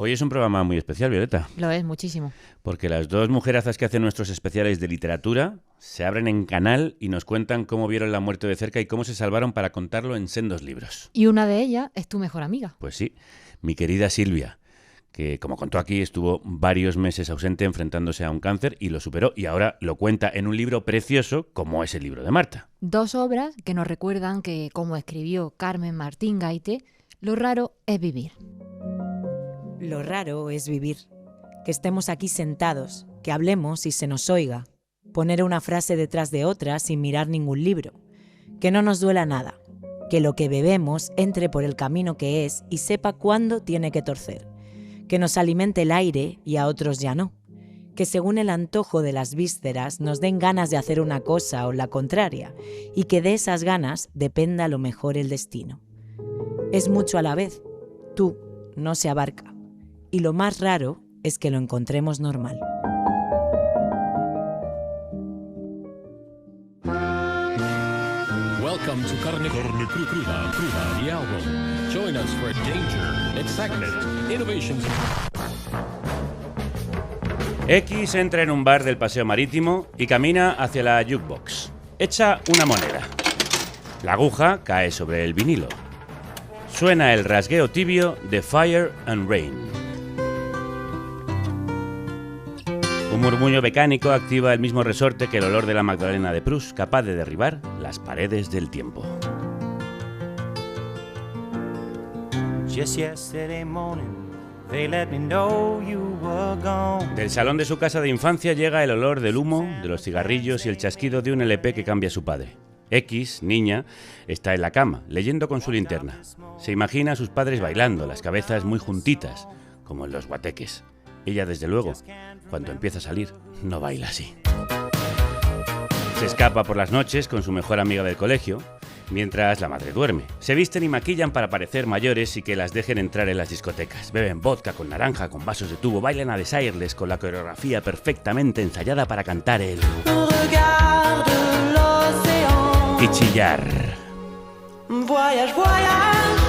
Hoy es un programa muy especial, Violeta. Lo es, muchísimo. Porque las dos mujerazas que hacen nuestros especiales de literatura se abren en canal y nos cuentan cómo vieron la muerte de cerca y cómo se salvaron para contarlo en sendos libros. Y una de ellas es tu mejor amiga. Pues sí, mi querida Silvia, que como contó aquí estuvo varios meses ausente enfrentándose a un cáncer y lo superó y ahora lo cuenta en un libro precioso como es el libro de Marta. 2 obras que nos recuerdan que, como escribió Carmen Martín Gaite, lo raro es vivir. Lo raro es vivir, que estemos aquí sentados, que hablemos y se nos oiga, poner una frase detrás de otra sin mirar ningún libro, que no nos duela nada, que lo que bebemos entre por el camino que es y sepa cuándo tiene que torcer, que nos alimente el aire y a otros ya no, que según el antojo de las vísceras nos den ganas de hacer una cosa o la contraria y que de esas ganas dependa a lo mejor el destino. Es mucho a la vez, tú no se abarca. Y lo más raro es que lo encontremos normal. Welcome to Carne Cruda, the album. Join us for danger, excitement, innovations. X entra en un bar del Paseo Marítimo y camina hacia la jukebox. Echa una moneda. La aguja cae sobre el vinilo. Suena el rasgueo tibio de Fire and Rain. Un murmullo mecánico activa el mismo resorte que el olor de la Magdalena de Proust, capaz de derribar las paredes del tiempo. Del salón de su casa de infancia llega el olor del humo, de los cigarrillos y el chasquido de un LP que cambia su padre. X, niña, está en la cama, leyendo con su linterna. Se imagina a sus padres bailando, las cabezas muy juntitas, como en los guateques. Ella, desde luego, cuando empieza a salir, no baila así. Se escapa por las noches con su mejor amiga del colegio, mientras la madre duerme. Se visten y maquillan para parecer mayores y que las dejen entrar en las discotecas. Beben vodka con naranja, con vasos de tubo, bailan a Desireless con la coreografía perfectamente ensayada para cantar el... y chillar. Voyage, voyage.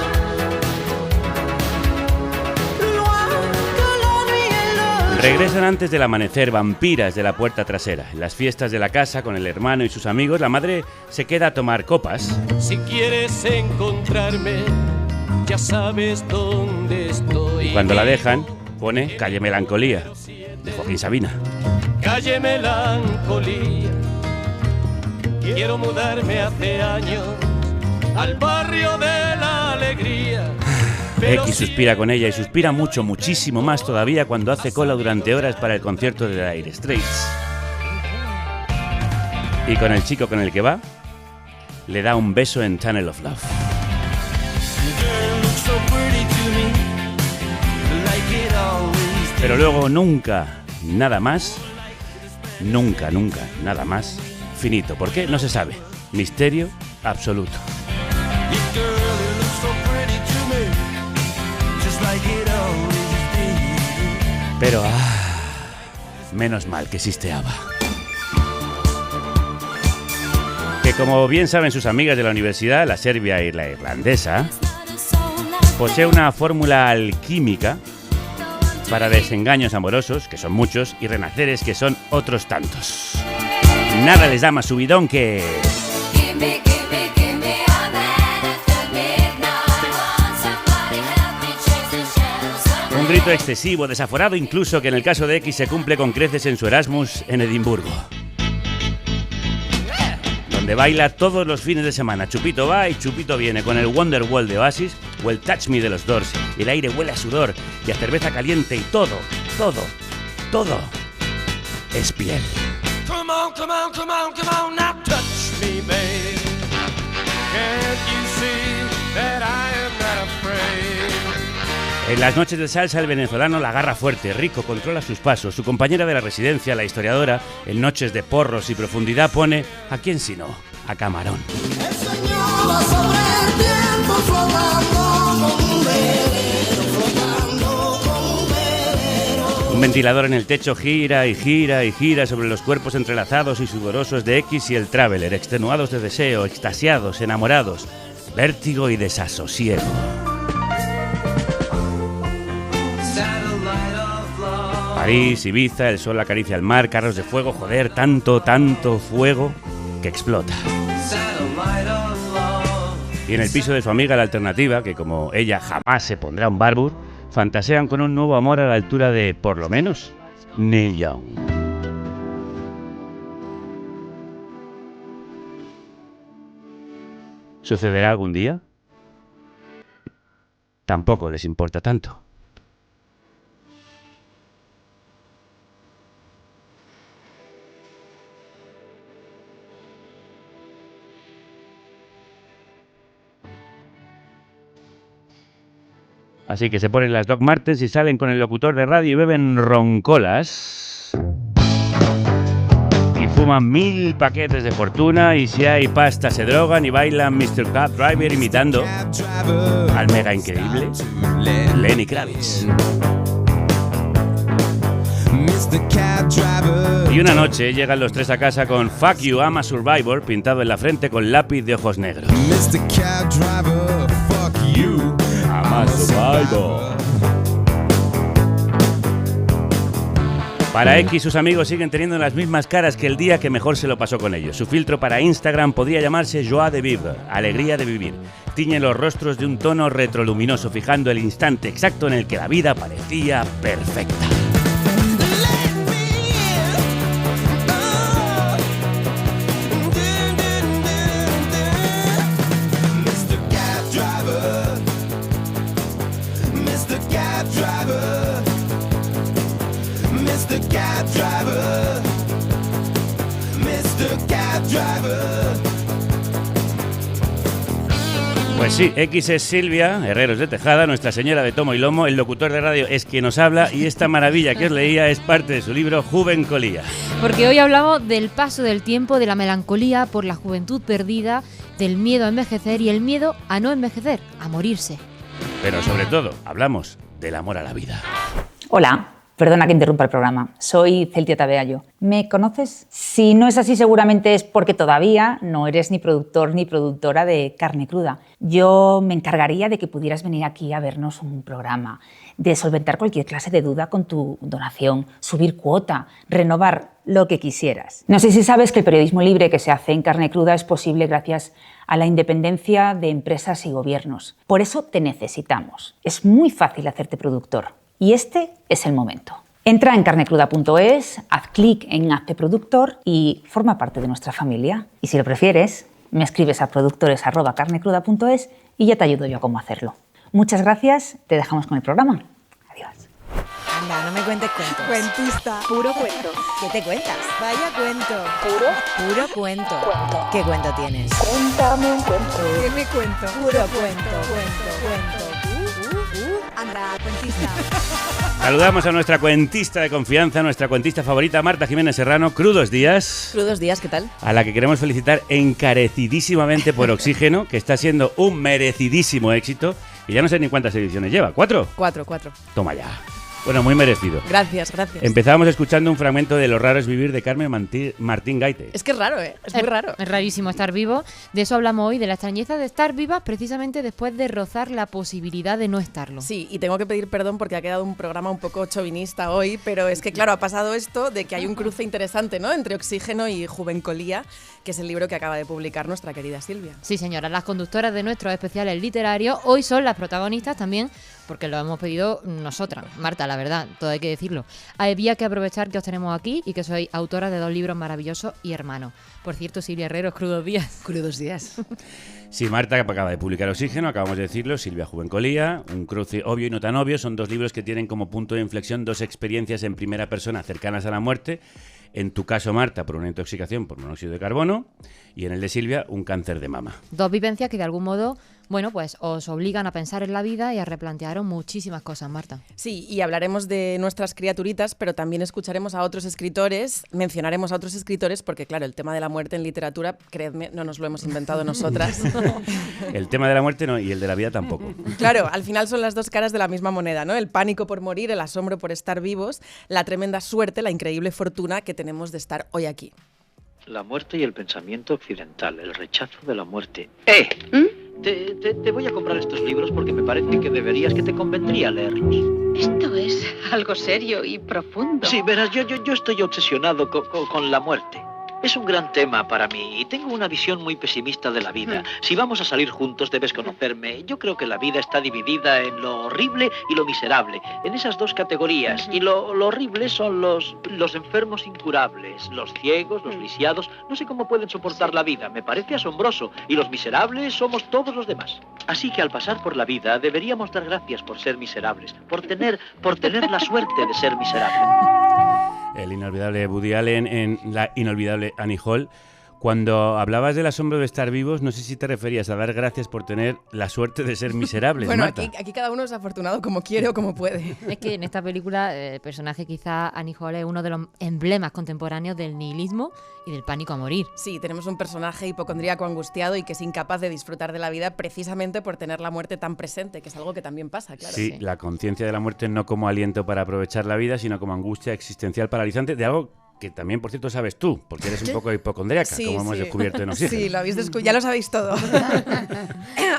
Regresan antes del amanecer, vampiras de la puerta trasera. En las fiestas de la casa, con el hermano y sus amigos, la madre se queda a tomar copas. Si quieres encontrarme, ya sabes dónde estoy. Y cuando la dejan, pone Calle Melancolía, de Joaquín Sabina. Calle Melancolía. Quiero mudarme hace años al barrio de la alegría. X suspira con ella y suspira mucho, muchísimo más todavía cuando hace cola durante horas para el concierto de Dire Straits. Y con el chico con el que va, le da un beso en Tunnel of Love. Pero luego nunca, nada más, nunca, nada más, finito. ¿Por qué? No se sabe. Misterio absoluto. Pero, menos mal que existe ABBA. Que como bien saben sus amigas de la universidad, la serbia y la irlandesa, posee una fórmula alquímica para desengaños amorosos, que son muchos, y renaceres, que son otros tantos. Nada les da más subidón que... un grito excesivo, desaforado incluso, que en el caso de X se cumple con creces en su Erasmus en Edimburgo, donde baila todos los fines de semana. Chupito va y chupito viene, con el Wonderwall de Oasis o el Touch Me de los Doors. El aire huele a sudor y a cerveza caliente y todo es piel. Come on, come on, come on, come on, now touch me, babe. Can't you see that I am not afraid? En las noches de salsa, el venezolano la agarra fuerte, rico, controla sus pasos. Su compañera de la residencia, la historiadora, en noches de porros y profundidad pone, ¿a quién sino? A Camarón. El Señor va sobre el tiempo flotando como un velero, Un ventilador en el techo gira y gira y gira sobre los cuerpos entrelazados y sudorosos de X y el Traveler, extenuados de deseo, extasiados, enamorados, vértigo y desasosiego. París, Ibiza, el sol acaricia el mar, carros de fuego, joder, tanto fuego que explota. Y en el piso de su amiga la alternativa, que como ella jamás se pondrá un Barbour, fantasean con un nuevo amor a la altura de, por lo menos, Neil Young. ¿Sucederá algún día? Tampoco les importa tanto. Así que se ponen las Doc Martens y salen con el locutor de radio y beben roncolas. Y fuman 1000 paquetes de fortuna y si hay pasta se drogan y bailan Mr. Cab Driver imitando al mega increíble Lenny Kravitz. Y una noche llegan los tres a casa con Fuck You, I'm a Survivor pintado en la frente con lápiz de ojos negros. I'm a Survivor. Para X, sus amigos siguen teniendo las mismas caras que el día que mejor se lo pasó con ellos. Su filtro para Instagram podría llamarse Joie de Vivre, alegría de vivir. Tiñe los rostros de un tono retroluminoso, fijando el instante exacto en el que la vida parecía perfecta. Pues sí, X es Silvia, Herreros de Tejada, Nuestra Señora de Tomo y Lomo, el locutor de radio es quien nos habla y esta maravilla que os leía es parte de su libro Juvencolía. Porque hoy hablamos del paso del tiempo, de la melancolía por la juventud perdida, del miedo a envejecer y el miedo a no envejecer, a morirse. Pero sobre todo, hablamos del amor a la vida. Hola. Perdona que interrumpa el programa. Soy Celtia Tabeallo. ¿Me conoces? Si no es así, seguramente es porque todavía no eres ni productor ni productora de Carne Cruda. Yo me encargaría de que pudieras venir aquí a vernos un programa, de solventar cualquier clase de duda con tu donación, subir cuota, renovar lo que quisieras. No sé si sabes que el periodismo libre que se hace en Carne Cruda es posible gracias a la independencia de empresas y gobiernos. Por eso te necesitamos. Es muy fácil hacerte productor. Y este es el momento. Entra en carnecruda.es, haz clic en Hazte Productor y forma parte de nuestra familia. Y si lo prefieres, me escribes a productores@carnecruda.es y ya te ayudo yo a cómo hacerlo. Muchas gracias, te dejamos con el programa. Adiós. Anda, no me cuentes cuentos. Cuentista. Puro cuento. ¿Qué te cuentas? Vaya cuento. Puro cuento. ¿Qué cuento tienes? Cuéntame un cuento. ¿Qué me cuento? Puro cuento. Anda, cuentista. Saludamos a nuestra cuentista de confianza, nuestra cuentista favorita, Marta Jiménez Serrano. Crudos días. Crudos días, ¿qué tal? A la que queremos felicitar encarecidísimamente por Oxígeno, que está siendo un merecidísimo éxito. Y ya no sé ni cuántas ediciones lleva. ¿4? 4. Toma ya. Bueno, muy merecido. Gracias. Empezábamos escuchando un fragmento de Lo raro es vivir de Carmen Martín Gaite. Es que es raro, ¿eh? Es muy raro. Es rarísimo estar vivo. De eso hablamos hoy, de la extrañeza de estar vivas precisamente después de rozar la posibilidad de no estarlo. Sí, y tengo que pedir perdón porque ha quedado un programa un poco chauvinista hoy, pero es que, claro, ha pasado esto de que hay un cruce interesante, ¿no?, entre Oxígeno y Juvencolía, que es el libro que acaba de publicar nuestra querida Silvia. Sí, señora, las conductoras de nuestros especiales literarios hoy son las protagonistas también, porque lo hemos pedido nosotras. Marta, la verdad, todo hay que decirlo. Había que aprovechar que os tenemos aquí y que sois autora de 2 libros maravillosos y hermanos. Por cierto, Silvia Herreros, Crudos días. Crudos días. Sí, Marta acaba de publicar Oxígeno, acabamos de decirlo, Silvia Juvencolía, un cruce obvio y no tan obvio. Son 2 libros que tienen como punto de inflexión 2 experiencias en primera persona cercanas a la muerte. En tu caso, Marta, por una intoxicación por monóxido de carbono, y en el de Silvia, un cáncer de mama. 2 vivencias que de algún modo, bueno, pues os obligan a pensar en la vida y a replantearos muchísimas cosas, Marta. Sí, y hablaremos de nuestras criaturitas, pero también escucharemos a otros escritores, mencionaremos a otros escritores, porque claro, el tema de la muerte en literatura, creedme, no nos lo hemos inventado nosotras. El tema de la muerte no, y el de la vida tampoco. Claro, al final son las 2 caras de la misma moneda, ¿no? El pánico por morir, el asombro por estar vivos, la tremenda suerte, la increíble fortuna que tenemos de estar hoy aquí. La muerte y el pensamiento occidental, el rechazo de la muerte. Te voy a comprar estos libros porque me parece que te convendría leerlos. Esto es algo serio y profundo. Sí, verás, yo estoy obsesionado con la muerte. Es un gran tema para mí y tengo una visión muy pesimista de la vida. Si vamos a salir juntos debes conocerme. Yo creo que la vida está dividida en lo horrible y lo miserable, en esas dos categorías. Y lo horrible son los enfermos incurables, los ciegos, los lisiados. No sé cómo pueden soportar la vida, me parece asombroso. Y los miserables somos todos los demás. Así que al pasar por la vida deberíamos dar gracias por ser miserables, por tener la suerte de ser miserables. El inolvidable Woody Allen en la inolvidable Annie Hall. Cuando hablabas del asombro de estar vivos, no sé si te referías a dar gracias por tener la suerte de ser miserables, Bueno, Marta. aquí cada uno es afortunado como quiere o como puede. Es que en esta película el personaje quizá Annie Hall es uno de los emblemas contemporáneos del nihilismo y del pánico a morir. Sí, tenemos un personaje hipocondríaco angustiado y que es incapaz de disfrutar de la vida precisamente por tener la muerte tan presente, que es algo que también pasa, claro. Sí, la conciencia de la muerte no como aliento para aprovechar la vida, sino como angustia existencial paralizante de algo que también, por cierto, sabes tú, porque eres un poco hipocondríaca, Sí, como hemos sí. descubierto en Oxígeno. Sí, lo habéis ya lo sabéis todo.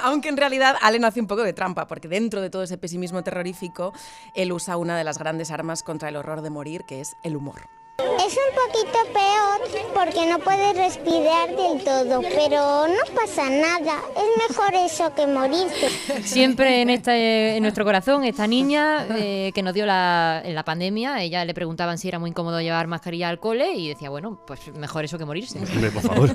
Aunque en realidad Allen hace un poco de trampa, porque dentro de todo ese pesimismo terrorífico, él usa una de las grandes armas contra el horror de morir, que es el humor. Es un poquito peor porque no puedes respirar del todo, pero no pasa nada. Es mejor eso que morirse. Siempre en nuestro corazón esta niña que nos dio en la pandemia, ella le preguntaban si era muy incómodo llevar mascarilla al cole y decía, bueno, pues mejor eso que morirse. Hombre, por favor.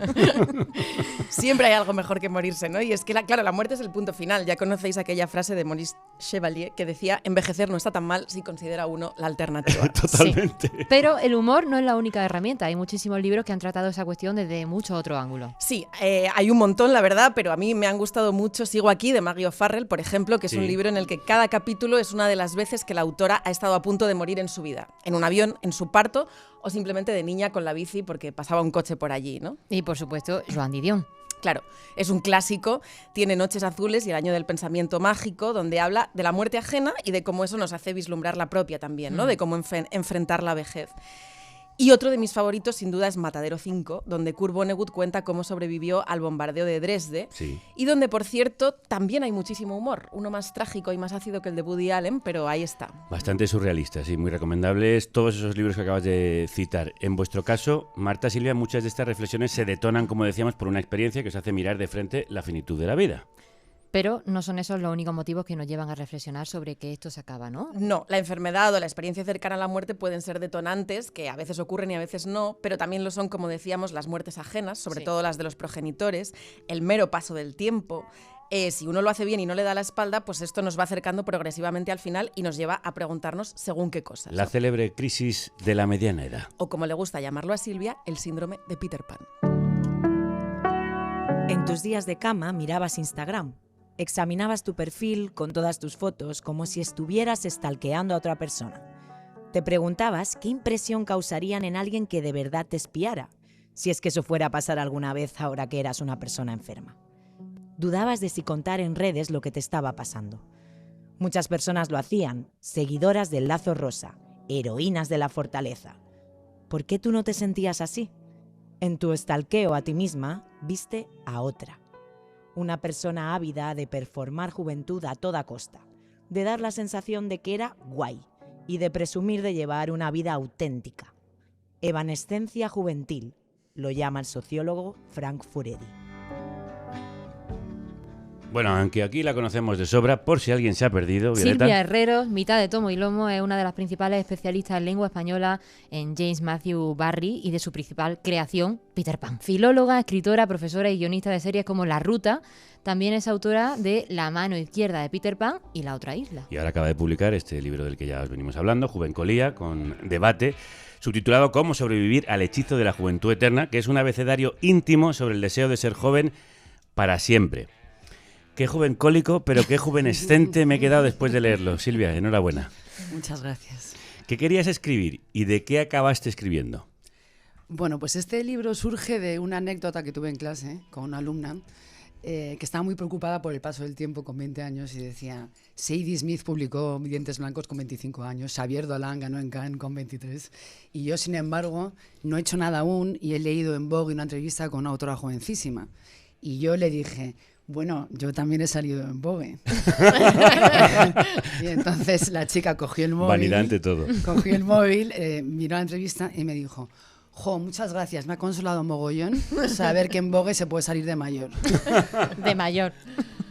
Siempre hay algo mejor que morirse, ¿no? Y es que, claro, la muerte es el punto final. Ya conocéis aquella frase de Maurice Chevalier que decía, envejecer no está tan mal si considera uno la alternativa. Totalmente. Sí. Pero el humor no es la única herramienta. Hay muchísimos libros que han tratado esa cuestión desde muchos otros ángulos. Sí, hay un montón, la verdad, pero a mí me han gustado mucho Sigo aquí, de Maggie O'Farrell, por ejemplo, que es un libro en el que cada capítulo es una de las veces que la autora ha estado a punto de morir en su vida. En un avión, en su parto o simplemente de niña con la bici porque pasaba un coche por allí, ¿no? Y, por supuesto, Joan Didion. Claro, es un clásico, tiene Noches azules y El año del pensamiento mágico, donde habla de la muerte ajena y de cómo eso nos hace vislumbrar la propia también, ¿no? De cómo enfrentar la vejez. Y otro de mis favoritos, sin duda, es Matadero 5, donde Kurt Vonnegut cuenta cómo sobrevivió al bombardeo de Dresde, y donde, por cierto, también hay muchísimo humor, uno más trágico y más ácido que el de Woody Allen, pero ahí está. Bastante surrealista, sí, muy recomendables todos esos libros que acabas de citar. En vuestro caso, Marta, Silvia, muchas de estas reflexiones se detonan, como decíamos, por una experiencia que os hace mirar de frente la finitud de la vida. Pero no son esos los únicos motivos que nos llevan a reflexionar sobre que esto se acaba, ¿no? No, la enfermedad o la experiencia cercana a la muerte pueden ser detonantes, que a veces ocurren y a veces no, pero también lo son, como decíamos, las muertes ajenas, sobre todo las de los progenitores, el mero paso del tiempo. Si uno lo hace bien y no le da la espalda, pues esto nos va acercando progresivamente al final y nos lleva a preguntarnos según qué cosas. La célebre crisis de la mediana edad. O como le gusta llamarlo a Silvia, el síndrome de Peter Pan. En tus días de cama mirabas Instagram. Examinabas tu perfil con todas tus fotos como si estuvieras stalkeando a otra persona. Te preguntabas qué impresión causarían en alguien que de verdad te espiara, si es que eso fuera a pasar alguna vez ahora que eras una persona enferma. Dudabas de si contar en redes lo que te estaba pasando. Muchas personas lo hacían, seguidoras del lazo rosa, heroínas de la fortaleza. ¿Por qué tú no te sentías así? En tu stalkeo a ti misma, viste a otra. Una persona ávida de performar juventud a toda costa, de dar la sensación de que era guay y de presumir de llevar una vida auténtica. Evanescencia juvenil, lo llama el sociólogo Frank Furedi. Bueno, aunque aquí la conocemos de sobra, por si alguien se ha perdido, Violeta. Silvia Herreros, mitad de tomo y lomo, es una de las principales especialistas en lengua española en James Matthew Barrie y de su principal creación, Peter Pan. Filóloga, escritora, profesora y guionista de series como La Ruta, también es autora de La mano izquierda de Peter Pan y La otra isla. Y ahora acaba de publicar este libro del que ya os venimos hablando, Juvencolía, con debate, subtitulado Cómo sobrevivir al hechizo de la juventud eterna, que es un abecedario íntimo sobre el deseo de ser joven para siempre. Qué jovencólico, pero qué juvenescente me he quedado después de leerlo. Silvia, enhorabuena. Muchas gracias. ¿Qué querías escribir y de qué acabaste escribiendo? Bueno, pues este libro surge de una anécdota que tuve en clase con una alumna que estaba muy preocupada por el paso del tiempo con 20 años y decía, Sadie Smith publicó Dientes Blancos con 25 años, Xavier Dolan ganó en Cannes con 23 y yo, sin embargo, no he hecho nada aún y he leído en Vogue una entrevista con una autora jovencísima y yo le dije, Bueno, yo también he salido en Vogue. Y entonces la chica cogió el móvil. Vanidad ante todo. Cogió el móvil, miró la entrevista y me dijo: jo, muchas gracias, me ha consolado mogollón saber que en Vogue se puede salir de mayor. De mayor.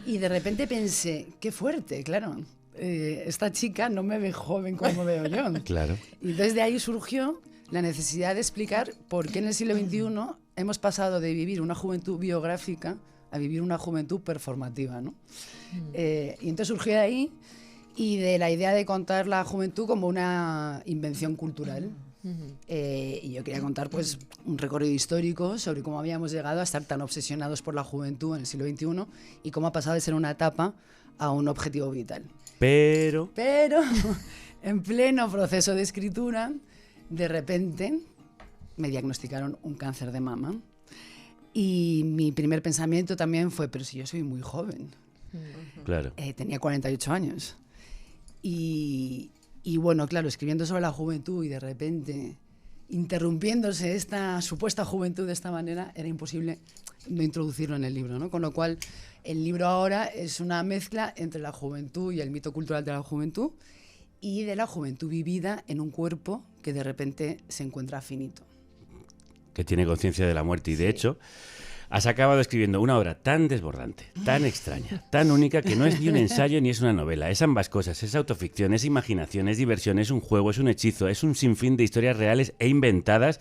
Y de repente pensé, qué fuerte, claro. Esta chica no me ve joven como me veo yo. Claro. Y desde ahí surgió la necesidad de explicar por qué en el siglo XXI hemos pasado de vivir una juventud biográfica a vivir una juventud performativa, ¿no? Y entonces surgió de ahí y de la idea de contar la juventud como una invención cultural. Y yo quería contar pues un recorrido histórico sobre cómo habíamos llegado a estar tan obsesionados por la juventud en el siglo XXI y cómo ha pasado de ser una etapa a un objetivo vital. Pero en pleno proceso de escritura, de repente me diagnosticaron un cáncer de mama. Y mi primer pensamiento también fue, pero si yo soy muy joven. Claro. Tenía 48 años. Y bueno, claro, escribiendo sobre la juventud y de repente interrumpiéndose esta supuesta juventud de esta manera, era imposible no introducirlo en el libro, ¿no? Con lo cual, el libro ahora es una mezcla entre la juventud y el mito cultural de la juventud y de la juventud vivida en un cuerpo que de repente se encuentra finito. Que tiene conciencia de la muerte y de hecho has acabado escribiendo una obra tan desbordante, tan extraña, tan única que no es ni un ensayo ni es una novela, es ambas cosas, es autoficción, es imaginación, es diversión, es un juego, es un hechizo, es un sinfín de historias reales e inventadas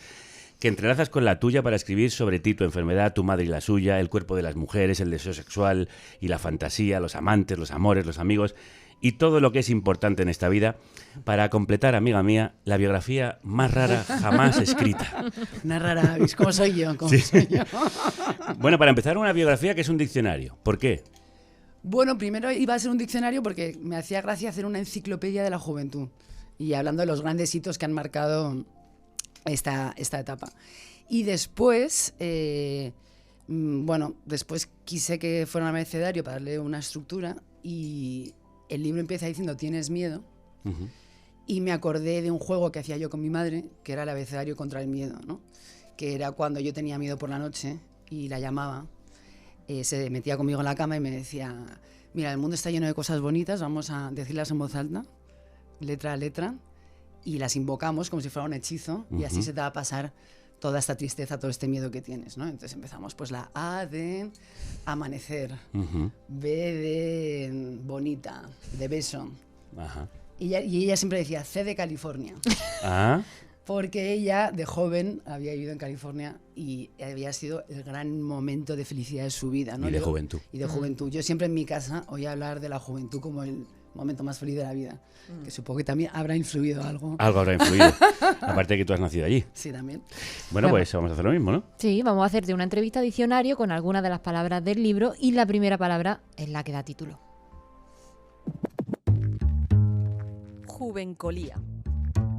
que entrelazas con la tuya para escribir sobre ti, tu enfermedad, tu madre y la suya, el cuerpo de las mujeres, el deseo sexual y la fantasía, los amantes, los amores, los amigos y todo lo que es importante en esta vida para completar, amiga mía, la biografía más rara jamás escrita. Una rara avis, ¿cómo soy yo? Bueno, para empezar, una biografía que es un diccionario. ¿Por qué? Bueno, primero iba a ser un diccionario porque me hacía gracia hacer una enciclopedia de la juventud y hablando de los grandes hitos que han marcado esta etapa. Y después, después quise que fuera un abecedario para darle una estructura y el libro empieza diciendo ¿tienes miedo? Y me acordé de un juego que hacía yo con mi madre, que era el abecedario contra el miedo, ¿no? Que era cuando yo tenía miedo por la noche y la llamaba, se metía conmigo en la cama y me decía, mira, el mundo está lleno de cosas bonitas, vamos a decirlas en voz alta, letra a letra, y las invocamos como si fuera un hechizo, y así se te va a pasar toda esta tristeza, todo este miedo que tienes, ¿no? Entonces empezamos, pues la A de amanecer, B de bonita, de beso. Ajá. Y ella siempre decía C de California. Ah. Porque ella, de joven, había vivido en California y había sido el gran momento de felicidad de su vida, ¿no? Y de juventud. Y de juventud. Yo siempre en mi casa oía hablar de la juventud como el momento más feliz de la vida. Que supongo que también habrá influido algo. Algo habrá influido. Aparte de que tú has nacido allí. Sí, también. Bueno, pues vamos a hacer lo mismo, ¿no? Sí, vamos a hacerte una entrevista diccionario con algunas de las palabras del libro y la primera palabra es la que da título. Juvencolía.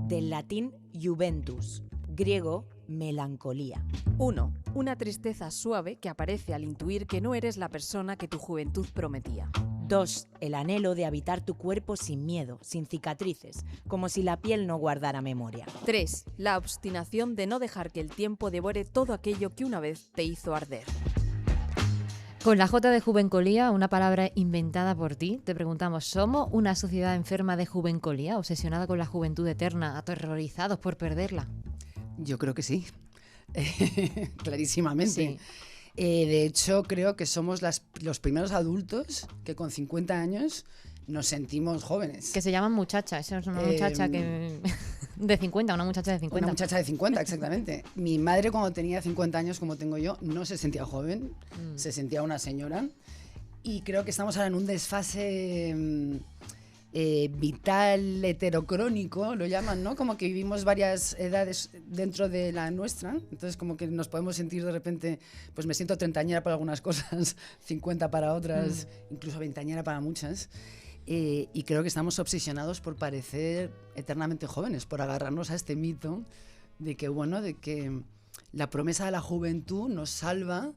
Del latín juventus, griego melancolía. 1. Una tristeza suave que aparece al intuir que no eres la persona que tu juventud prometía. 2. El anhelo de habitar tu cuerpo sin miedo, sin cicatrices, como si la piel no guardara memoria. 3. La obstinación de no dejar que el tiempo devore todo aquello que una vez te hizo arder. Con la J de juvencolía, una palabra inventada por ti, te preguntamos, ¿somos una sociedad enferma de juvencolía, obsesionada con la juventud eterna, aterrorizados por perderla? Yo creo que sí, clarísimamente. Sí. De hecho, creo que somos los primeros adultos que con 50 años nos sentimos jóvenes. Que se llaman muchachas, esa es una muchacha que de 50, una muchacha de 50. Una muchacha de 50, exactamente. Mi madre cuando tenía 50 años, como tengo yo, no se sentía joven, se sentía una señora. Y creo que estamos ahora en un desfase vital, heterocrónico, lo llaman, ¿no? Como que vivimos varias edades dentro de la nuestra, entonces como que nos podemos sentir de repente, pues me siento treintañera para algunas cosas, 50 para otras, incluso veintañera para muchas. Y creo que estamos obsesionados por parecer eternamente jóvenes, por agarrarnos a este mito de que, bueno, de que la promesa de la juventud nos salva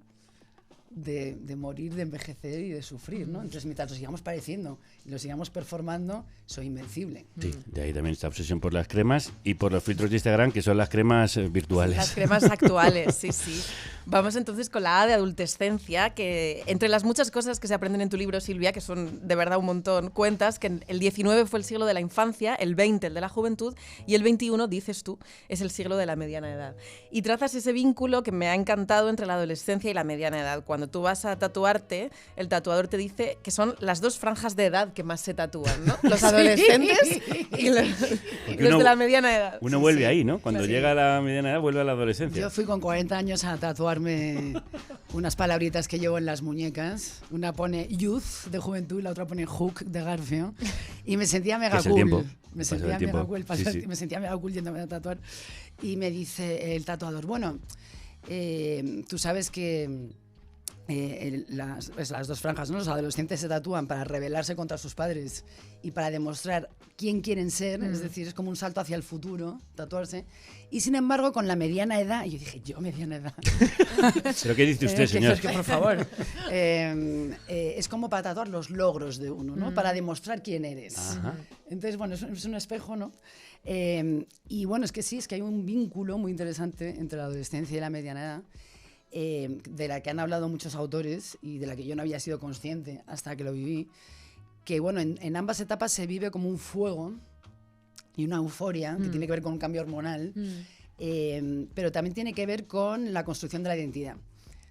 de morir, de envejecer y de sufrir, ¿no? Entonces, mientras nos sigamos pareciendo y lo sigamos performando, soy invencible. Sí, de ahí también esta obsesión por las cremas y por los filtros de Instagram, que son las cremas virtuales. Las cremas actuales, sí, sí. Vamos entonces con la A de adultescencia, que entre las muchas cosas que se aprenden en tu libro, Silvia, que son de verdad un montón, cuentas que el 19 fue el siglo de la infancia, el 20 el de la juventud y el 21, dices tú, es el siglo de la mediana edad. Y trazas ese vínculo que me ha encantado entre la adolescencia y la mediana edad. Cuando tú vas a tatuarte, el tatuador te dice que son las dos franjas de edad que más se tatúan, ¿no? Los adolescentes y los de la mediana edad. Uno vuelve ahí, ¿no? Cuando llega a la mediana edad, vuelve a la adolescencia. Yo fui con 40 años a tatuarme unas palabritas que llevo en las muñecas. Una pone youth, de juventud, y la otra pone hook, de Garfio. Y me sentía mega cool. Me sentía mega cool yéndome a tatuar. Y me dice el tatuador, bueno, tú sabes que las dos franjas, ¿no? Los adolescentes se tatúan para rebelarse contra sus padres y para demostrar quién quieren ser, es decir, es como un salto hacia el futuro, tatuarse. Y sin embargo, con la mediana edad, y yo dije, yo mediana edad. ¿Pero qué dice usted, señor? Que por favor. Es como para tatuar los logros de uno, ¿no? Para demostrar quién eres. Ajá. Entonces, bueno, es un espejo, ¿no? Y bueno, es que sí, es que hay un vínculo muy interesante entre la adolescencia y la mediana edad, de la que han hablado muchos autores y de la que yo no había sido consciente hasta que lo viví, que bueno, en ambas etapas se vive como un fuego y una euforia que tiene que ver con un cambio hormonal, pero también tiene que ver con la construcción de la identidad.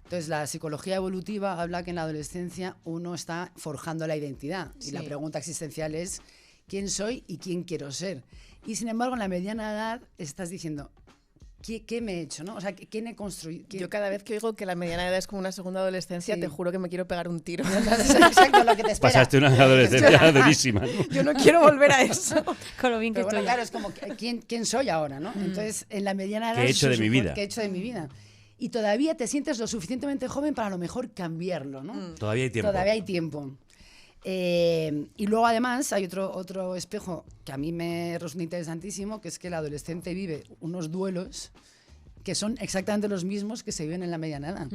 Entonces, la psicología evolutiva habla que en la adolescencia uno está forjando la identidad y la pregunta existencial es ¿quién soy y quién quiero ser? Y sin embargo, en la mediana edad estás diciendo ¿qué me he hecho? ¿No? O sea, ¿quién he construido? Yo cada vez que oigo que la mediana edad es como una segunda adolescencia, te juro que me quiero pegar un tiro. Exacto, lo que te espera. Pasaste una adolescencia durísima, ¿no? Yo no quiero volver a eso. Con lo bien que Pero bueno, estoy. claro, es como, ¿quién soy ahora? ¿No? Entonces, en la mediana edad... ¿Qué he hecho de mi vida? ¿Qué he hecho de mi vida? Y todavía te sientes lo suficientemente joven para a lo mejor cambiarlo, ¿no? Todavía hay tiempo. Todavía hay tiempo. Y luego además hay otro espejo que a mí me resulta interesantísimo, que es que el adolescente vive unos duelos que son exactamente los mismos que se viven en la mediana edad.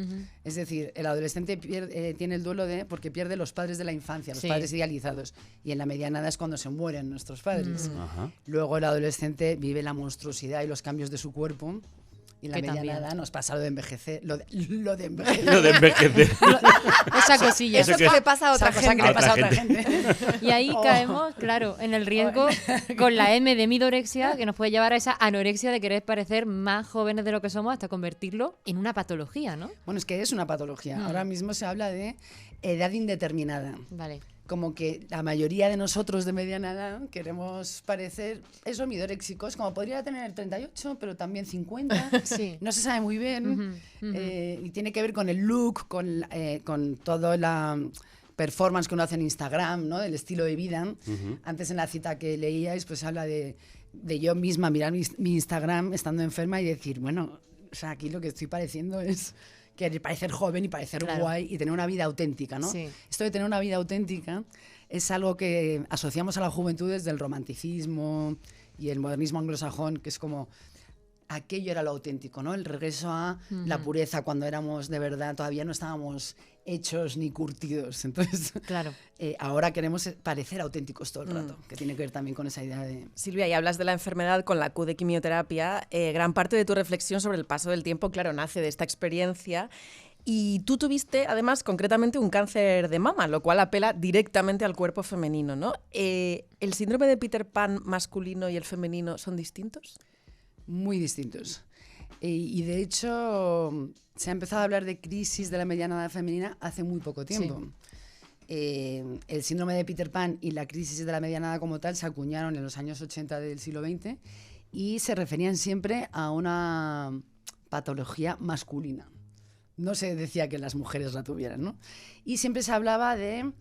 Es decir, el adolescente tiene el duelo porque pierde los padres de la infancia, los padres idealizados, y en la mediana edad es cuando se mueren nuestros padres. Luego el adolescente vive la monstruosidad y los cambios de su cuerpo, y en la mediana edad nos pasa lo de envejecer. Lo de envejecer. Lo de envejecer. Esa cosilla. Eso que le pasa a otra gente. Y ahí caemos, claro, en el riesgo con la M de midorexia, que nos puede llevar a esa anorexia de querer parecer más jóvenes de lo que somos hasta convertirlo en una patología, ¿no? Bueno, es que es una patología. Ahora mismo se habla de edad indeterminada. Vale. Como que la mayoría de nosotros de mediana edad queremos parecer eso, midoréxicos, como podría tener 38, pero también 50. No se sabe muy bien. Y tiene que ver con el look, con toda la performance que uno hace en Instagram, ¿no? El estilo de vida. Antes en la cita que leíais, pues habla de yo misma mirar mi Instagram estando enferma y decir, bueno, o sea, aquí lo que estoy pareciendo es querer parecer joven y parecer guay y tener una vida auténtica, ¿no? Esto de tener una vida auténtica es algo que asociamos a la juventud desde el romanticismo y el modernismo anglosajón, que es como aquello era lo auténtico, ¿no? El regreso a la pureza cuando éramos de verdad, todavía no estábamos hechos ni curtidos. Entonces, ahora queremos parecer auténticos todo el rato, que tiene que ver también con esa idea de... Silvia, y hablas de la enfermedad con la Q de quimioterapia. Gran parte de tu reflexión sobre el paso del tiempo, claro, nace de esta experiencia. Y tú tuviste, además, concretamente un cáncer de mama, lo cual apela directamente al cuerpo femenino, ¿no? ¿El síndrome de Peter Pan masculino y el femenino son distintos? Muy distintos. Y de hecho, se ha empezado a hablar de crisis de la mediana edad femenina hace muy poco tiempo. El síndrome de Peter Pan y la crisis de la mediana edad como tal se acuñaron en los años 80 del siglo XX y se referían siempre a una patología masculina. No se decía que las mujeres la tuvieran, ¿no? Y siempre se hablaba de...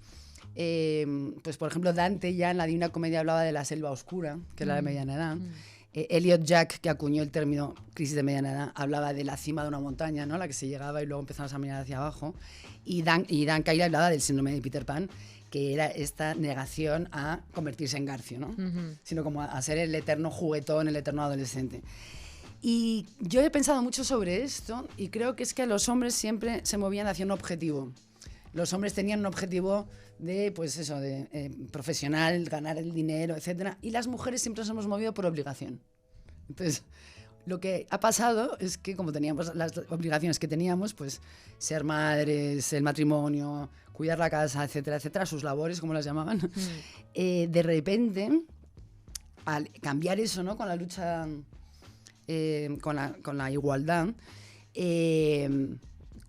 pues por ejemplo, Dante ya en la Divina Comedia hablaba de la selva oscura, que era la mediana edad. Elliot Jack, que acuñó el término crisis de mediana edad, hablaba de la cima de una montaña, ¿no? La que se llegaba y luego empezamos a mirar hacia abajo. Y Dan Kyle hablaba del síndrome de Peter Pan, que era esta negación a convertirse en Garfio, ¿no? Sino como a ser el eterno juguetón, el eterno adolescente. Y yo he pensado mucho sobre esto y creo que es que los hombres siempre se movían hacia un objetivo. Los hombres tenían un objetivo de, pues eso, de profesional, ganar el dinero, etc. Y las mujeres siempre nos hemos movido por obligación. Entonces, Lo que ha pasado es que como teníamos las obligaciones que teníamos, pues ser madres, el matrimonio, cuidar la casa, etcétera, etcétera, sus labores, como las llamaban, de repente, al cambiar eso, ¿no? Con la lucha, con la igualdad,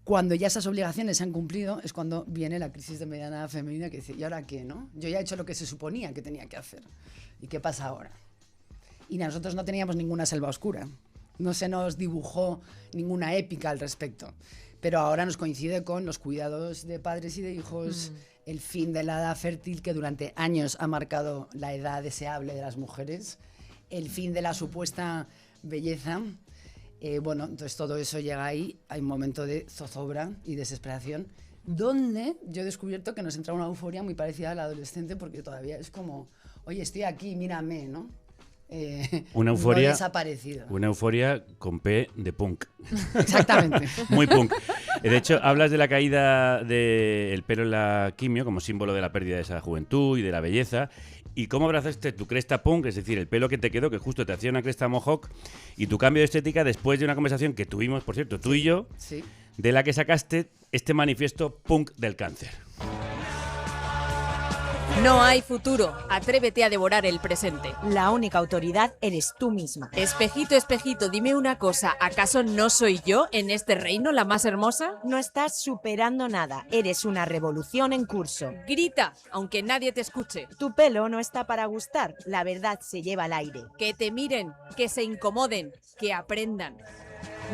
cuando ya esas obligaciones se han cumplido, es cuando viene la crisis de mediana femenina que dice, ¿y ahora qué, no? Yo ya he hecho lo que se suponía que tenía que hacer. ¿Y qué pasa ahora? Y nosotros no teníamos ninguna selva oscura. No se nos dibujó ninguna épica al respecto. Pero ahora nos coincide con los cuidados de padres y de hijos, el fin de la edad fértil que durante años ha marcado la edad deseable de las mujeres, el fin de la supuesta belleza. Bueno, entonces todo eso llega ahí, hay un momento de zozobra y desesperación, donde yo he descubierto que nos entra una euforia muy parecida a la adolescente, porque todavía es como, oye, estoy aquí, mírame, ¿no? Una euforia, no desaparecido. Una euforia con P de punk. Exactamente. Muy punk. De hecho, hablas de la caída del pelo en la quimio como símbolo de la pérdida de esa juventud y de la belleza. ¿Y cómo abrazaste tu cresta punk? Es decir, el pelo que te quedó, que justo te hacía una cresta mohawk, y tu cambio de estética después de una conversación que tuvimos, por cierto, tú y yo, de la que sacaste este manifiesto punk del cáncer. No hay futuro. Atrévete a devorar el presente. La única autoridad eres tú misma. Espejito, espejito, dime una cosa. ¿Acaso no soy yo en este reino la más hermosa? No estás superando nada. Eres una revolución en curso. Grita, aunque nadie te escuche. Tu pelo no está para gustar. La verdad se lleva al aire. Que te miren, que se incomoden, que aprendan.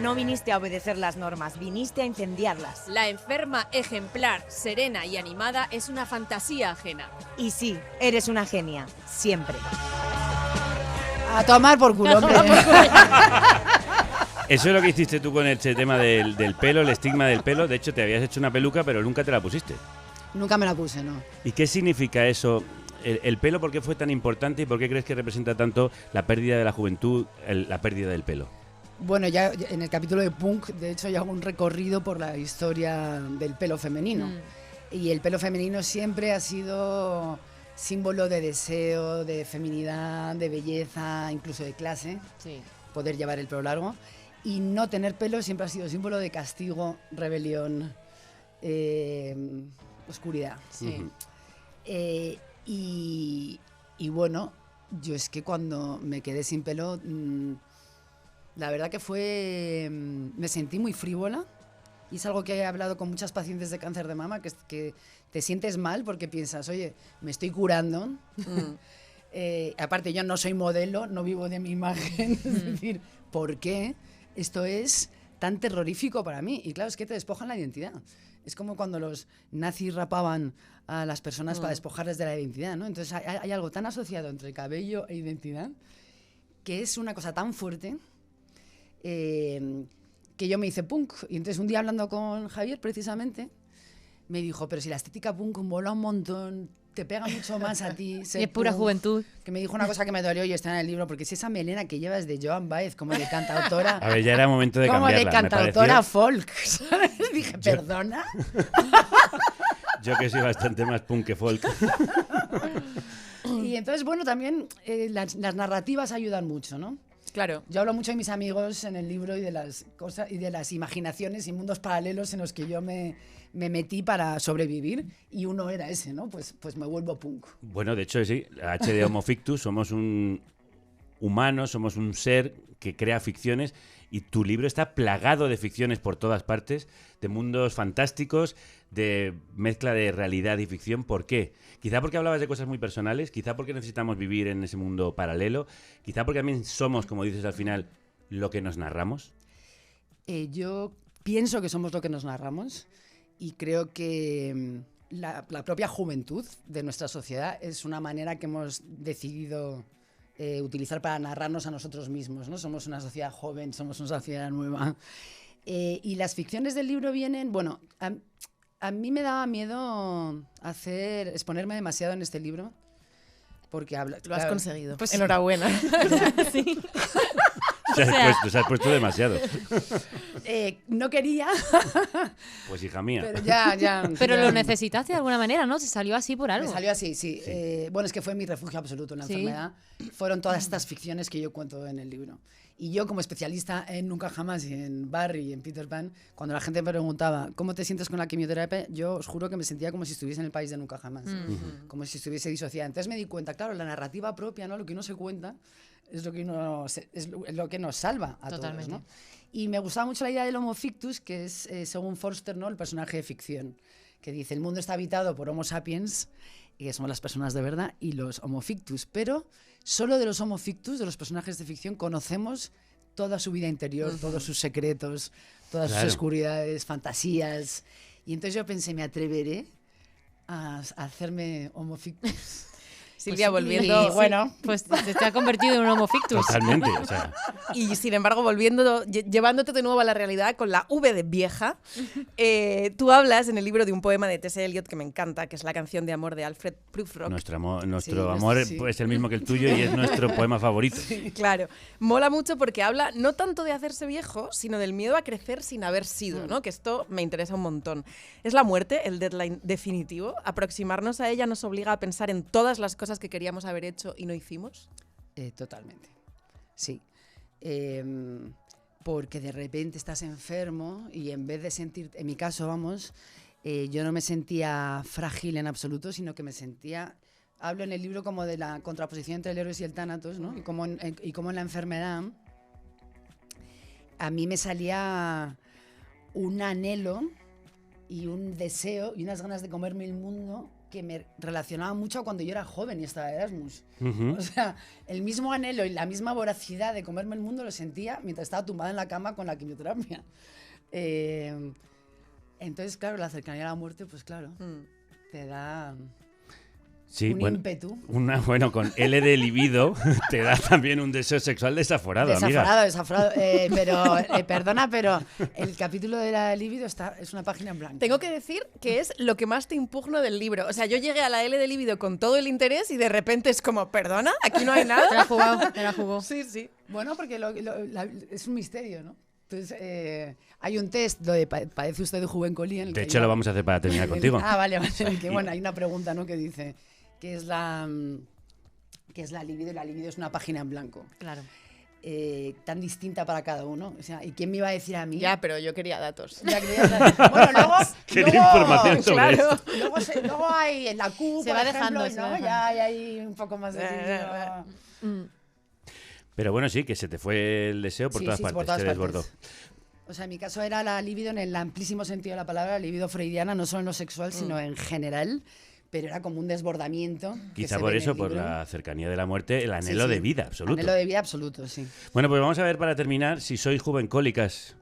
No viniste a obedecer las normas, viniste a incendiarlas. La enferma ejemplar, serena y animada es una fantasía ajena. Y sí, eres una genia, siempre. A tomar por culo, hombre. Eso es lo que hiciste tú con ese tema del pelo, el estigma del pelo. De hecho, te habías hecho una peluca, pero nunca te la pusiste. Nunca me la puse, ¿no? ¿Y qué significa eso? El pelo, ¿por qué fue tan importante y por qué crees que representa tanto la pérdida de la juventud, la pérdida del pelo? Bueno, ya en el capítulo de Punk, de hecho, ya hago un recorrido por la historia del pelo femenino. Y el pelo femenino siempre ha sido símbolo de deseo, de feminidad, de belleza, incluso de clase. Sí. Poder llevar el pelo largo. Y no tener pelo siempre ha sido símbolo de castigo, rebelión, oscuridad. Sí. Y bueno, yo es que cuando me quedé sin pelo... la verdad que me sentí muy frívola, y es algo que he hablado con muchas pacientes de cáncer de mama, que te sientes mal porque piensas, oye, me estoy curando. Aparte, yo no soy modelo, no vivo de mi imagen, es decir, ¿por qué esto es tan terrorífico para mí? Y claro, es que te despojan la identidad. Es como cuando los nazis rapaban a las personas para despojarles de la identidad, ¿no? Entonces hay algo tan asociado entre cabello e identidad, que es una cosa tan fuerte... que yo me hice punk. Y entonces un día hablando con Javier precisamente me dijo, pero si la estética punk mola un montón, te pega mucho más a ti. Y es pura juventud. Que me dijo una cosa que me dolió y está en el libro, porque si esa melena que llevas de Joan Baez como de cantautora... A ver, ya era momento de como cambiarla. Como de cantautora folk, ¿sabes? Dije, ¿perdona? Yo que soy bastante más punk que folk. Y entonces, bueno, también las narrativas ayudan mucho, ¿no? Claro. Yo hablo mucho de mis amigos en el libro y de las cosas y de las imaginaciones y mundos paralelos en los que yo me metí para sobrevivir, y uno era ese, ¿no? Pues me vuelvo punk. Bueno, de hecho, sí, H de Homo Fictus, somos un humano, somos un ser que crea ficciones, y tu libro está plagado de ficciones por todas partes, de mundos fantásticos, de mezcla de realidad y ficción. ¿Por qué? Quizá porque hablabas de cosas muy personales, quizá porque necesitamos vivir en ese mundo paralelo, quizá porque también somos, como dices al final, lo que nos narramos. Yo pienso que somos lo que nos narramos, y creo que la propia juventud de nuestra sociedad es una manera que hemos decidido utilizar para narrarnos a nosotros mismos, ¿no? Somos una sociedad joven, somos una sociedad nueva. Y las ficciones del libro vienen... Bueno, a mí me daba miedo exponerme demasiado en este libro, porque Lo has conseguido. Pues enhorabuena. Sí. Se has puesto demasiado. No quería. Pues hija mía. Pero ya. Pero lo necesitaste de alguna manera, ¿no? Se salió así por algo. Me salió así, sí. Bueno, es que fue mi refugio absoluto en la enfermedad. Fueron todas estas ficciones que yo cuento en el libro. Y yo, como especialista en Nunca Jamás y en Barry y en Peter Pan, cuando la gente me preguntaba ¿cómo te sientes con la quimioterapia? Yo os juro que me sentía como si estuviese en el país de Nunca Jamás. Como si estuviese disociada. Entonces me di cuenta, claro, la narrativa propia, ¿no? Lo que uno se cuenta es lo que nos salva a todos, ¿no? Y me gustaba mucho la idea del Homo fictus, que es, según Forster, ¿no? El personaje de ficción, que dice, el mundo está habitado por Homo sapiens, y que somos las personas de verdad, y los Homo fictus, pero solo de los Homo fictus, de los personajes de ficción, conocemos toda su vida interior, todos sus secretos, todas sus oscuridades, fantasías. Y entonces yo pensé, me atreveré a hacerme Homo fictus. Silvia, pues, volviendo... Y bueno, pues te ha convertido en un Homo fictus. Totalmente, o sea. Y sin embargo, llevándote de nuevo a la realidad con la V de vieja, tú hablas en el libro de un poema de T.S. Eliot que me encanta, que es La canción de amor de Alfred Prufrock. Nuestro amor es el mismo que el tuyo y es nuestro poema favorito. Sí, claro. Mola mucho porque habla no tanto de hacerse viejo, sino del miedo a crecer sin haber sido, ¿no? Que esto me interesa un montón. ¿Es la muerte el deadline definitivo? ¿Aproximarnos a ella nos obliga a pensar en todas las cosas que queríamos haber hecho y no hicimos? Totalmente, sí. Porque de repente estás enfermo y en vez de sentir, en mi caso, vamos, yo no me sentía frágil en absoluto, sino que me sentía, hablo en el libro como de la contraposición entre el héroe y el tánatos, ¿no? Y como en la enfermedad a mí me salía un anhelo y un deseo y unas ganas de comerme el mundo que me relacionaba mucho a cuando yo era joven y estaba de Erasmus. O sea, el mismo anhelo y la misma voracidad de comerme el mundo lo sentía mientras estaba tumbada en la cama con la quimioterapia. Entonces, claro, la cercanía a la muerte, pues claro, te da... Sí, un ímpetu. Bueno, con L de libido te da también un deseo sexual desaforado, amiga. Desaforado. Pero, perdona, pero el capítulo de la libido es una página en blanco. Tengo que decir que es lo que más te impugno del libro. O sea, yo llegué a la L de libido con todo el interés y de repente es como, ¿perdona? ¿Aquí no hay nada? Te la jugó. Sí, sí. Bueno, porque es un misterio, ¿no? Entonces, hay un test, lo de padece usted de juvencolía. De hecho, lo vamos a hacer para terminar contigo. Vale. Que, bueno, hay una pregunta, ¿no? Que dice... ¿Qué es la libido? La libido es una página en blanco. Claro. Tan distinta para cada uno. O sea, ¿y quién me iba a decir a mí? Ya, pero yo quería datos. Bueno, luego... Quería información sobre esto. Luego hay en la Q, se va dejando, ¿no? Ya hay un poco más de... Pero bueno, sí, que se te fue el deseo por todas partes. Por todas se desbordó. O sea, en mi caso era la libido en el amplísimo sentido de la palabra, la libido freudiana, no solo en lo sexual, sino en general. Pero era como un desbordamiento. Quizá por eso, por la cercanía de la muerte, el anhelo de vida absoluto. Anhelo de vida absoluto, sí. Bueno, pues vamos a ver para terminar si sois juvencólicas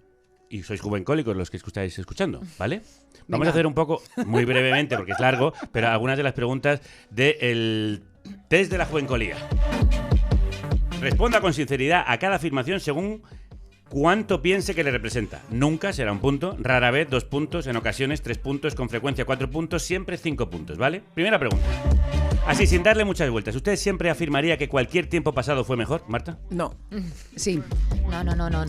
y sois juvencólicos los que estáis escuchando, ¿vale? Vamos a hacer un poco, muy brevemente, porque es largo, pero algunas de las preguntas del test de la juvencolía. Responda con sinceridad a cada afirmación según cuánto piense que le representa. Nunca será un punto, rara vez 2 puntos, en ocasiones 3 puntos, con frecuencia 4 puntos, siempre 5 puntos, ¿vale? Primera pregunta. Así, sin darle muchas vueltas, ¿usted siempre afirmaría que cualquier tiempo pasado fue mejor, Marta? No. Sí. No.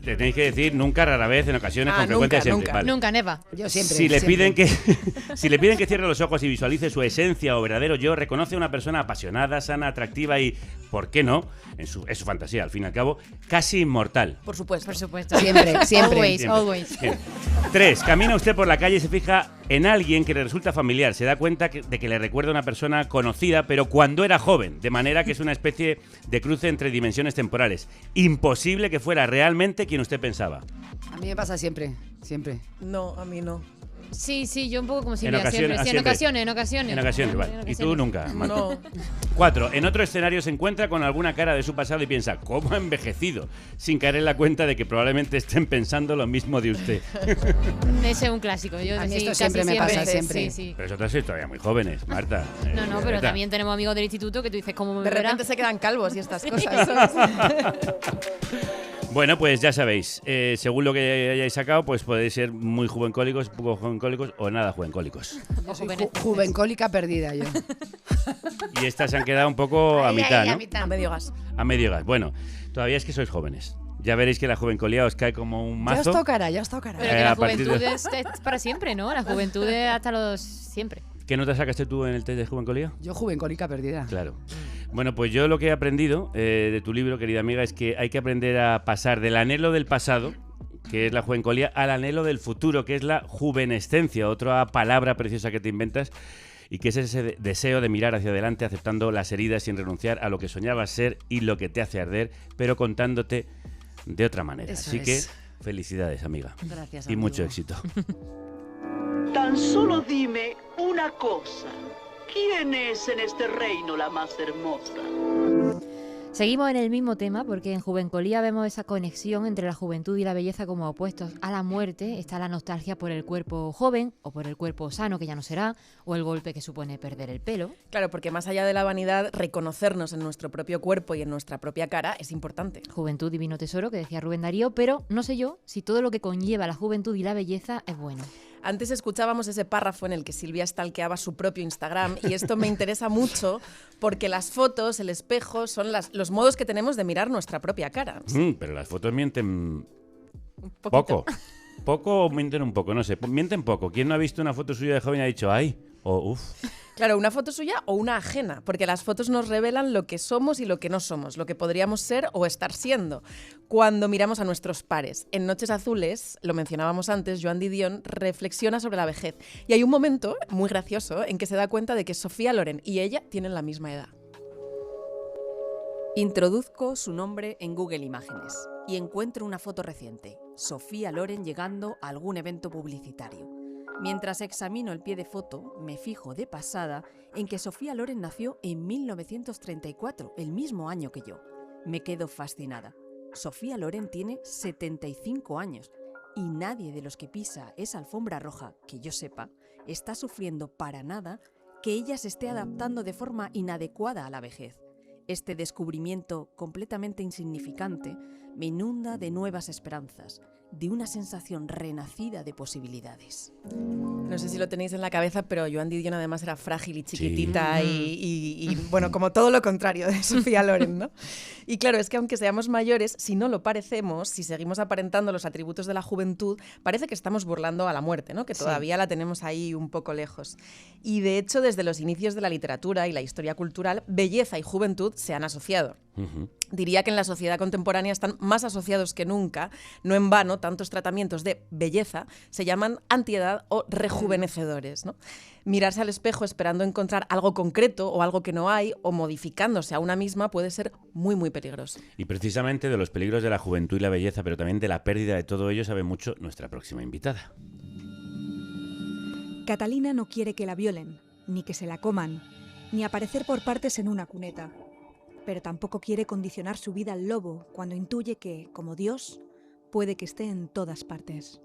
Te tenéis que decir nunca, rara vez, en ocasiones, con frecuencia siempre. Vale. Nunca, Neva. Yo siempre. Si le piden que cierre los ojos y visualice su esencia o verdadero yo, reconoce a una persona apasionada, sana, atractiva y, ¿por qué no? Es su fantasía, al fin y al cabo, casi inmortal. Por supuesto. Por supuesto. Siempre. Always. Bien. 3. Camina usted por la calle y se fija en alguien que le resulta familiar. Se da cuenta de que le recuerda a una persona conocida, pero cuando era joven. De manera que es una especie de cruce entre dimensiones temporales. Imposible que fuera realmente quien usted pensaba. A mí me pasa siempre. No, a mí no. Sí, yo un poco como Silvia, ocasiones, siempre. Sí, en ocasiones, vale. ¿Y tú nunca? No. 4. En otro escenario se encuentra con alguna cara de su pasado y piensa, ¿cómo ha envejecido? Sin caer en la cuenta de que probablemente estén pensando lo mismo de usted. Ese es un clásico. A mí esto siempre me pasa, siempre. Sí. Pero vosotras sois todavía muy jóvenes, Marta. No, pero también tenemos amigos del instituto que tú dices, ¿cómo me De verá? repente se quedan calvos y estas cosas. Bueno, pues ya sabéis, según lo que hayáis sacado, pues podéis ser muy juvencólicos, poco juvencólicos o nada juvencólicos. Yo soy juvencólica perdida yo. Y estas se han quedado un poco a mitad, ¿no? A medio gas. A medio gas. Bueno, todavía es que sois jóvenes. Ya veréis que la juvencolía os cae como un mazo. Ya os tocará, ya os tocará. Pero que la juventud es para siempre, ¿no? La juventud es hasta los siempre. ¿Qué nota sacaste tú en el test de juvencolía? Yo juvencólica perdida. Claro. Bueno, pues yo lo que he aprendido de tu libro, querida amiga, es que hay que aprender a pasar del anhelo del pasado, que es la juvencolía, al anhelo del futuro, que es la juvenescencia, otra palabra preciosa que te inventas, y que es ese deseo de mirar hacia adelante, aceptando las heridas sin renunciar a lo que soñabas ser y lo que te hace arder, pero contándote de otra manera. Eso Así es. que felicidades, amiga. Gracias, y amigo. mucho éxito. Tan solo dime una cosa. ¿Quién es en este reino la más hermosa? Seguimos en el mismo tema porque en Juvencolía vemos esa conexión entre la juventud y la belleza como opuestos a la muerte. Está la nostalgia por el cuerpo joven o por el cuerpo sano que ya no será, o el golpe que supone perder el pelo. Claro, porque más allá de la vanidad, reconocernos en nuestro propio cuerpo y en nuestra propia cara es importante. Juventud, divino tesoro, que decía Rubén Darío, pero no sé yo si todo lo que conlleva la juventud y la belleza es bueno. Antes escuchábamos ese párrafo en el que Silvia stalkeaba su propio Instagram y esto me interesa mucho porque las fotos, el espejo, son los modos que tenemos de mirar nuestra propia cara. Pero las fotos mienten poquito. poco. Poco o mienten un poco, no sé. Mienten poco. ¿Quién no ha visto una foto suya de joven y ha dicho, ay, o uff? Claro, una foto suya o una ajena, porque las fotos nos revelan lo que somos y lo que no somos, lo que podríamos ser o estar siendo. Cuando miramos a nuestros pares. En Noches Azules, lo mencionábamos antes, Joan Didion reflexiona sobre la vejez. Y hay un momento muy gracioso en que se da cuenta de que Sofía Loren y ella tienen la misma edad. Introduzco su nombre en Google Imágenes y encuentro una foto reciente, Sofía Loren llegando a algún evento publicitario. Mientras examino el pie de foto, me fijo de pasada en que Sofía Loren nació en 1934, el mismo año que yo. Me quedo fascinada. Sofía Loren tiene 75 años y nadie de los que pisa esa alfombra roja, que yo sepa, está sufriendo para nada que ella se esté adaptando de forma inadecuada a la vejez. Este descubrimiento completamente insignificante me inunda de nuevas esperanzas, de una sensación renacida de posibilidades. No sé si lo tenéis en la cabeza, pero Joan Didion además era frágil y chiquitita y bueno, como todo lo contrario de Sofía Loren, ¿no? Y claro, es que aunque seamos mayores, si no lo parecemos, si seguimos aparentando los atributos de la juventud, parece que estamos burlando a la muerte, ¿no? Que todavía la tenemos ahí un poco lejos. Y de hecho, desde los inicios de la literatura y la historia cultural, belleza y juventud se han asociado. Diría que en la sociedad contemporánea están más asociados que nunca. No en vano, tantos tratamientos de belleza se llaman antiedad o rejuvenecedores, ¿no? Mirarse al espejo esperando encontrar algo concreto o algo que no hay, o modificándose a una misma, puede ser muy, muy peligroso. Y precisamente de los peligros de la juventud y la belleza, pero también de la pérdida de todo ello, sabe mucho nuestra próxima invitada. Catalina no quiere que la violen, ni que se la coman, ni aparecer por partes en una cuneta. Pero tampoco quiere condicionar su vida al lobo cuando intuye que, como Dios, puede que esté en todas partes.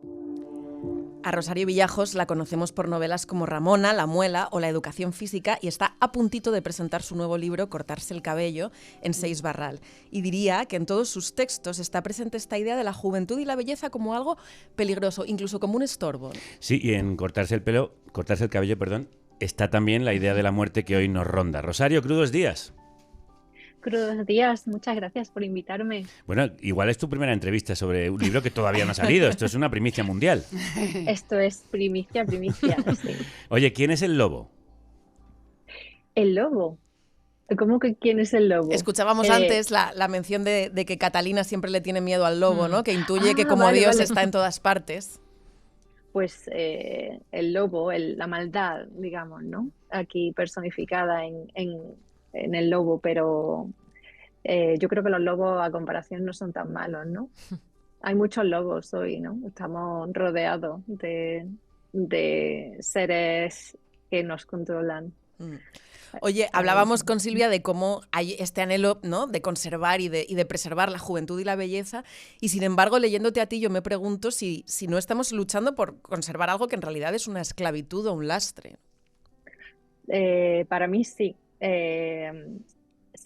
A Rosario Villajos la conocemos por novelas como Ramona, La Muela o La Educación Física y está a puntito de presentar su nuevo libro Cortarse el cabello en Seix Barral. Y diría que en todos sus textos está presente esta idea de la juventud y la belleza como algo peligroso, incluso como un estorbo. Sí, y en cortarse el cabello, está también la idea de la muerte que hoy nos ronda. Rosario, crudos días. Crudos días, muchas gracias por invitarme. Bueno, igual es tu primera entrevista sobre un libro que todavía no ha salido. Esto es una primicia mundial. Esto es primicia, sí. Oye, ¿quién es el lobo? ¿El lobo? ¿Cómo que quién es el lobo? Escuchábamos antes la mención de que Catalina siempre le tiene miedo al lobo, ¿no? Que intuye que como vale, Dios vale. está en todas partes. Pues el lobo, la maldad, digamos, ¿no? Aquí personificada en el lobo, pero yo creo que los lobos a comparación no son tan malos, ¿no? Hay muchos lobos hoy, ¿no? Estamos rodeados de seres que nos controlan. Oye, hablábamos con Silvia de cómo hay este anhelo, ¿no?, de conservar y de preservar la juventud y la belleza, y sin embargo, leyéndote a ti, yo me pregunto si no estamos luchando por conservar algo que en realidad es una esclavitud o un lastre. Para mí sí.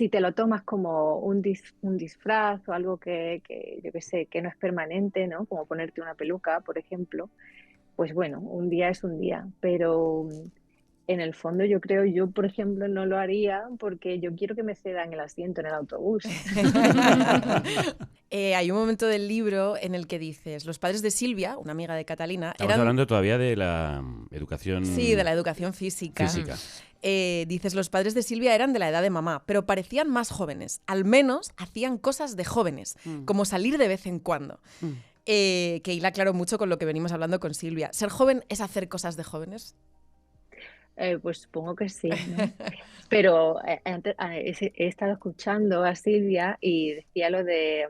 si te lo tomas como un disfraz o algo que yo qué sé, que no es permanente, ¿no? Como ponerte una peluca, por ejemplo, pues bueno, un día es un día, pero en el fondo yo, por ejemplo, no lo haría porque yo quiero que me cedan el asiento en el autobús. Hay un momento del libro en el que dices, los padres de Silvia, una amiga de Catalina, Estamos hablando todavía de la educación... Sí, de la educación física. Dices, los padres de Silvia eran de la edad de mamá, pero parecían más jóvenes. Al menos hacían cosas de jóvenes, como salir de vez en cuando. Que hila aclaró mucho con lo que venimos hablando con Silvia. ¿Ser joven es hacer cosas de jóvenes? Pues supongo que sí, ¿no? Pero antes, he estado escuchando a Silvia y decía lo de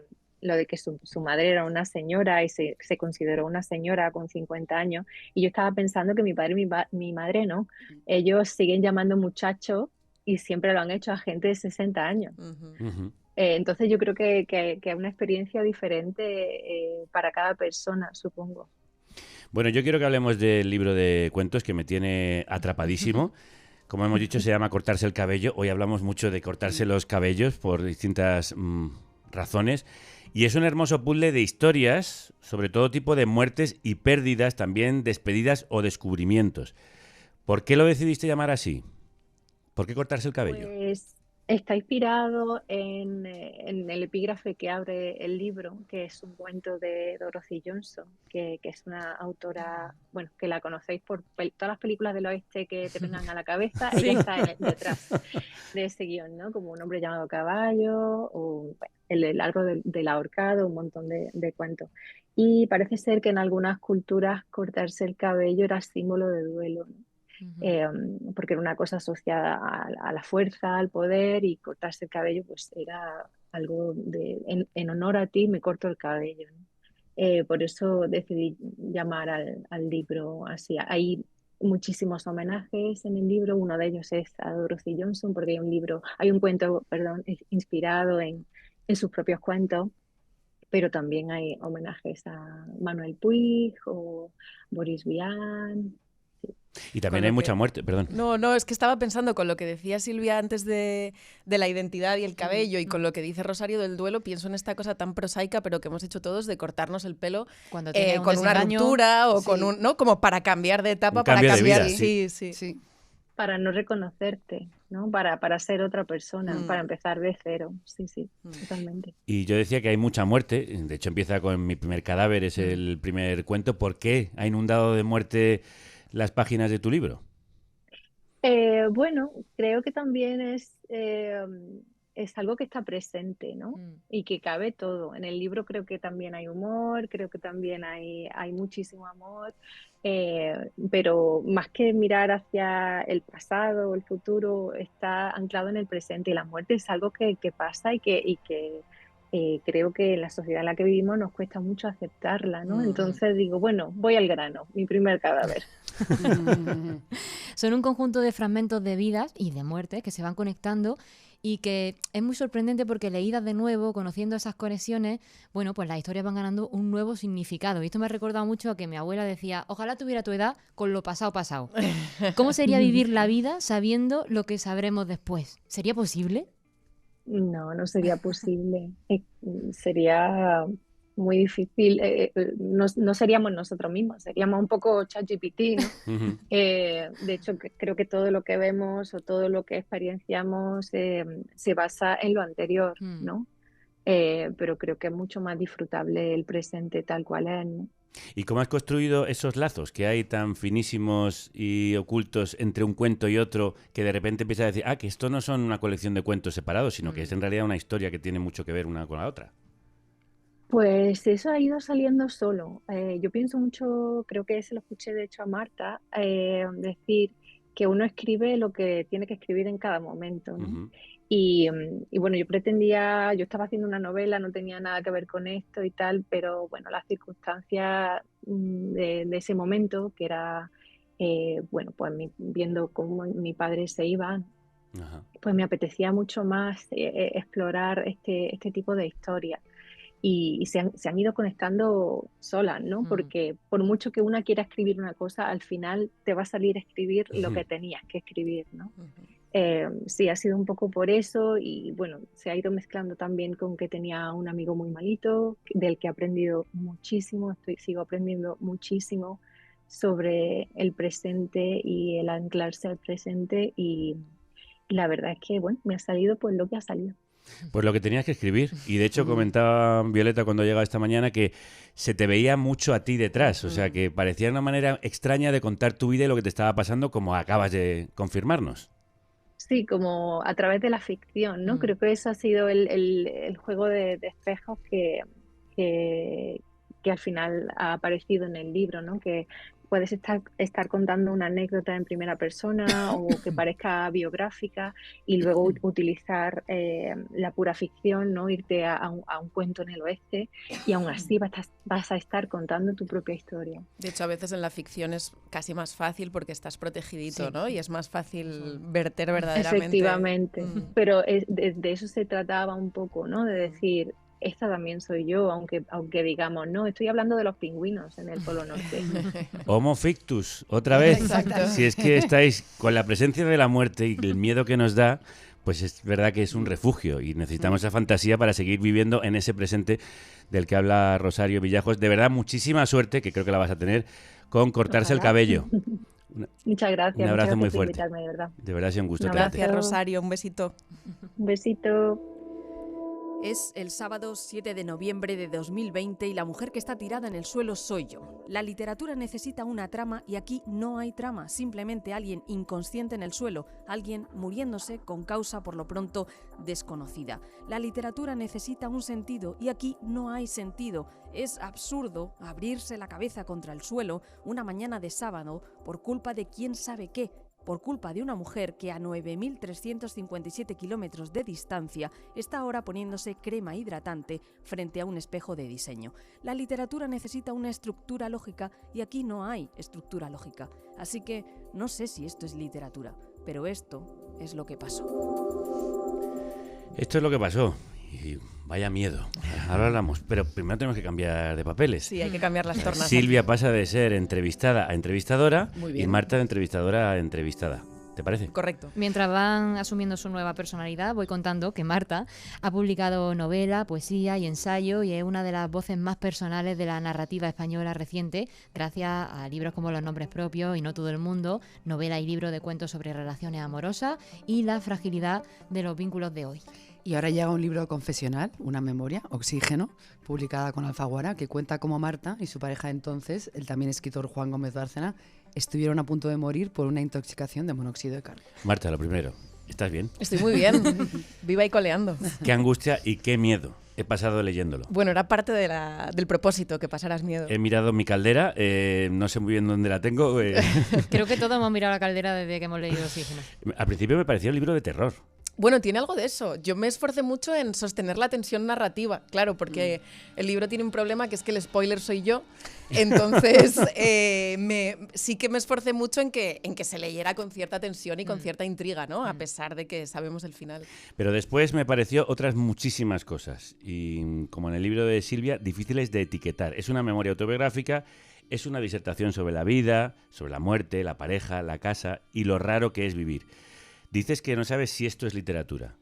que su madre era una señora y se consideró una señora con 50 años. Y yo estaba pensando que mi padre y mi madre no. Ellos siguen llamando muchacho y siempre lo han hecho a gente de 60 años. Entonces yo creo que es una experiencia diferente para cada persona, supongo. Bueno, yo quiero que hablemos del libro de cuentos que me tiene atrapadísimo. Como hemos dicho, se llama Cortarse el cabello. Hoy hablamos mucho de cortarse los cabellos por distintas razones. Y es un hermoso puzzle de historias sobre todo tipo de muertes y pérdidas, también despedidas o descubrimientos. ¿Por qué lo decidiste llamar así? ¿Por qué cortarse el cabello? Pues está inspirado en el epígrafe que abre el libro, que es un cuento de Dorothy Johnson, que es una autora, bueno, que la conocéis por todas las películas del oeste que te vengan a la cabeza. Sí. Ella está detrás de ese guión, ¿no? Como Un hombre llamado caballo, o bueno, el árbol del ahorcado, un montón de cuentos. Y parece ser que en algunas culturas cortarse el cabello era símbolo de duelo, ¿no? Porque era una cosa asociada a la fuerza, al poder, y cortarse el cabello pues era algo en honor a ti me corto el cabello, ¿no? Por eso decidí llamar al libro así. Hay muchísimos homenajes en el libro, uno de ellos es a Dorothy Johnson, porque hay un cuento, perdón, inspirado en sus propios cuentos, pero también hay homenajes a Manuel Puig o Boris Vian. Y también hay mucha muerte, perdón. No, es que estaba pensando con lo que decía Silvia antes de la identidad y el cabello y con lo que dice Rosario del duelo, pienso en esta cosa tan prosaica, pero que hemos hecho todos, de cortarnos el pelo Cuando con una ruptura o con un, ¿no? Como para cambiar de etapa, para cambiar. Sí. Para no reconocerte, ¿no? Para ser otra persona, para empezar de cero. Sí, totalmente. Y yo decía que hay mucha muerte, de hecho empieza con Mi primer cadáver, es el primer cuento. ¿Por qué ha inundado de muerte las páginas de tu libro? Bueno, creo que también es algo que está presente, ¿no? Y que cabe todo. En el libro creo que también hay humor, creo que también hay muchísimo amor, pero más que mirar hacia el pasado o el futuro, está anclado en el presente, y la muerte es algo que pasa y que creo que en la sociedad en la que vivimos nos cuesta mucho aceptarla, ¿no? Entonces digo, bueno, voy al grano, Mi primer cadáver. Son un conjunto de fragmentos de vidas y de muertes que se van conectando y que es muy sorprendente porque leídas de nuevo, conociendo esas conexiones, bueno, pues las historias van ganando un nuevo significado. Y esto me ha recordado mucho a que mi abuela decía, ojalá tuviera tu edad con lo pasado. ¿Cómo sería vivir la vida sabiendo lo que sabremos después? ¿Sería posible? No sería posible. Sería muy difícil. No seríamos nosotros mismos, seríamos un poco ChatGPT, ¿no? De hecho, creo que todo lo que vemos o todo lo que experienciamos se basa en lo anterior, ¿no? Pero creo que es mucho más disfrutable el presente tal cual es, ¿no? ¿Y cómo has construido esos lazos que hay tan finísimos y ocultos entre un cuento y otro, que de repente empiezas a decir, que esto no son una colección de cuentos separados, sino que es en realidad una historia que tiene mucho que ver una con la otra? Pues eso ha ido saliendo solo. Yo pienso mucho, creo que se lo escuché de hecho a Marta, decir que uno escribe lo que tiene que escribir en cada momento, ¿no? Y bueno, yo estaba haciendo una novela, no tenía nada que ver con esto y tal, pero bueno, las circunstancias de ese momento, que era, bueno, pues viendo cómo mi padre se iba, pues me apetecía mucho más explorar este tipo de historias. Y se han ido conectando solas, ¿no? Porque por mucho que una quiera escribir una cosa, al final te va a salir escribir lo que tenías que escribir, ¿no? Sí, ha sido un poco por eso y bueno, se ha ido mezclando también con que tenía un amigo muy malito, del que he aprendido muchísimo, sigo aprendiendo muchísimo sobre el presente y el anclarse al presente y la verdad es que bueno, me ha salido pues lo que ha salido. Pues lo que tenías que escribir. Y de hecho comentaba Violeta cuando llegaba esta mañana que se te veía mucho a ti detrás. O sea, que parecía una manera extraña de contar tu vida y lo que te estaba pasando, como acabas de confirmarnos. Sí, como a través de la ficción, ¿no? Creo que eso ha sido el juego de espejos que al final ha aparecido en el libro, ¿no? Que puedes estar contando una anécdota en primera persona o que parezca biográfica y luego utilizar la pura ficción, ¿no? Irte a un cuento en el oeste y aún así vas a estar contando tu propia historia. De hecho, a veces en la ficción es casi más fácil porque estás protegidito, ¿no? Y es más fácil verter verdaderamente. Efectivamente, pero de eso se trataba un poco, ¿no? De decir, esta también soy yo, aunque digamos, no, estoy hablando de los pingüinos en el Polo Norte. Homo fictus, otra vez. Exacto. Si es que estáis con la presencia de la muerte y el miedo que nos da, pues es verdad que es un refugio y necesitamos esa fantasía para seguir viviendo en ese presente del que habla Rosario Villajos. De verdad, muchísima suerte, que creo que la vas a tener, con cortarse el cabello. Muchas gracias. Un abrazo muchas muy gracias por fuerte. invitarme, de verdad. De verdad ha sido un gusto. Gracias, Rosario. Un besito. Un besito. Es el sábado 7 de noviembre de 2020 y la mujer que está tirada en el suelo soy yo. La literatura necesita una trama y aquí no hay trama, simplemente alguien inconsciente en el suelo, alguien muriéndose con causa por lo pronto desconocida. La literatura necesita un sentido y aquí no hay sentido. Es absurdo abrirse la cabeza contra el suelo una mañana de sábado por culpa de quién sabe qué. Por culpa de una mujer que a 9.357 kilómetros de distancia está ahora poniéndose crema hidratante frente a un espejo de diseño. La literatura necesita una estructura lógica y aquí no hay estructura lógica. Así que no sé si esto es literatura, pero esto es lo que pasó. Esto es lo que pasó. Y vaya miedo. Ahora hablamos, pero primero tenemos que cambiar de papeles. Sí, hay que cambiar las tornas. Silvia pasa de ser entrevistada a entrevistadora Muy y bien. Marta de entrevistadora a entrevistada. ¿Te parece? Correcto. Mientras van asumiendo su nueva personalidad, voy contando que Marta ha publicado novela, poesía y ensayo y es una de las voces más personales de la narrativa española reciente, gracias a libros como Los nombres propios y No todo el mundo, novela y libro de cuentos sobre relaciones amorosas y la fragilidad de los vínculos de hoy. Y ahora llega un libro confesional, una memoria, Oxígeno, publicada con Alfaguara, que cuenta cómo Marta y su pareja entonces, el también escritor Juan Gómez Bárcena, estuvieron a punto de morir por una intoxicación de monóxido de carbono. Marta, lo primero, ¿estás bien? Estoy muy bien. Viva y coleando. Qué angustia y qué miedo he pasado leyéndolo. Bueno, era parte del propósito, que pasaras miedo. He mirado mi caldera, no sé muy bien dónde la tengo. Creo que todos hemos mirado la caldera desde que hemos leído Oxígeno. Al principio me parecía un libro de terror. Bueno, tiene algo de eso. Yo me esforcé mucho en sostener la tensión narrativa, claro, porque el libro tiene un problema que es que el spoiler soy yo. Entonces, sí que me esforcé mucho en que se leyera con cierta tensión y con cierta intriga, ¿no? A pesar de que sabemos el final. Pero después me pareció otras muchísimas cosas. Y como en el libro de Silvia, difíciles de etiquetar. Es una memoria autobiográfica, es una disertación sobre la vida, sobre la muerte, la pareja, la casa y lo raro que es vivir. Dices que no sabes si esto es literatura.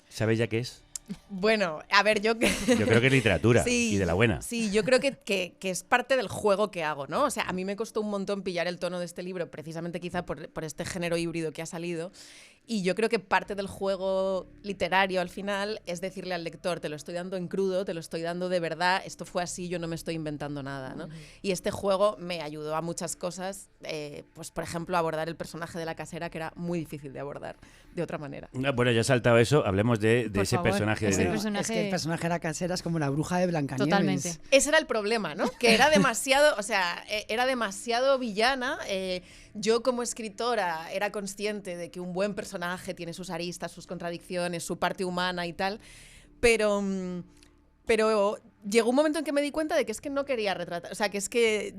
¿Sabes ya qué es? Bueno, a ver, yo creo que es literatura, sí, y de la buena. Sí, yo creo que es parte del juego que hago, ¿no? O sea, a mí me costó un montón pillar el tono de este libro, precisamente quizá por este género híbrido que ha salido. Y yo creo que parte del juego literario al final es decirle al lector, te lo estoy dando en crudo, te lo estoy dando de verdad, esto fue así, yo no me estoy inventando nada, ¿no? Y este juego me ayudó a muchas cosas, pues por ejemplo, a abordar el personaje de la casera, que era muy difícil de abordar de otra manera. Bueno, ya he saltado eso, hablemos de ese personaje. Es que el personaje de la casera es como la bruja de Blancanieves. Totalmente. Ese era el problema, ¿no? Que era demasiado, o sea, era demasiado villana. Yo como escritora era consciente de que un buen personaje tiene sus aristas, sus contradicciones, su parte humana y tal, pero llegó un momento en que me di cuenta de que es que no quería retratar, o sea, que es que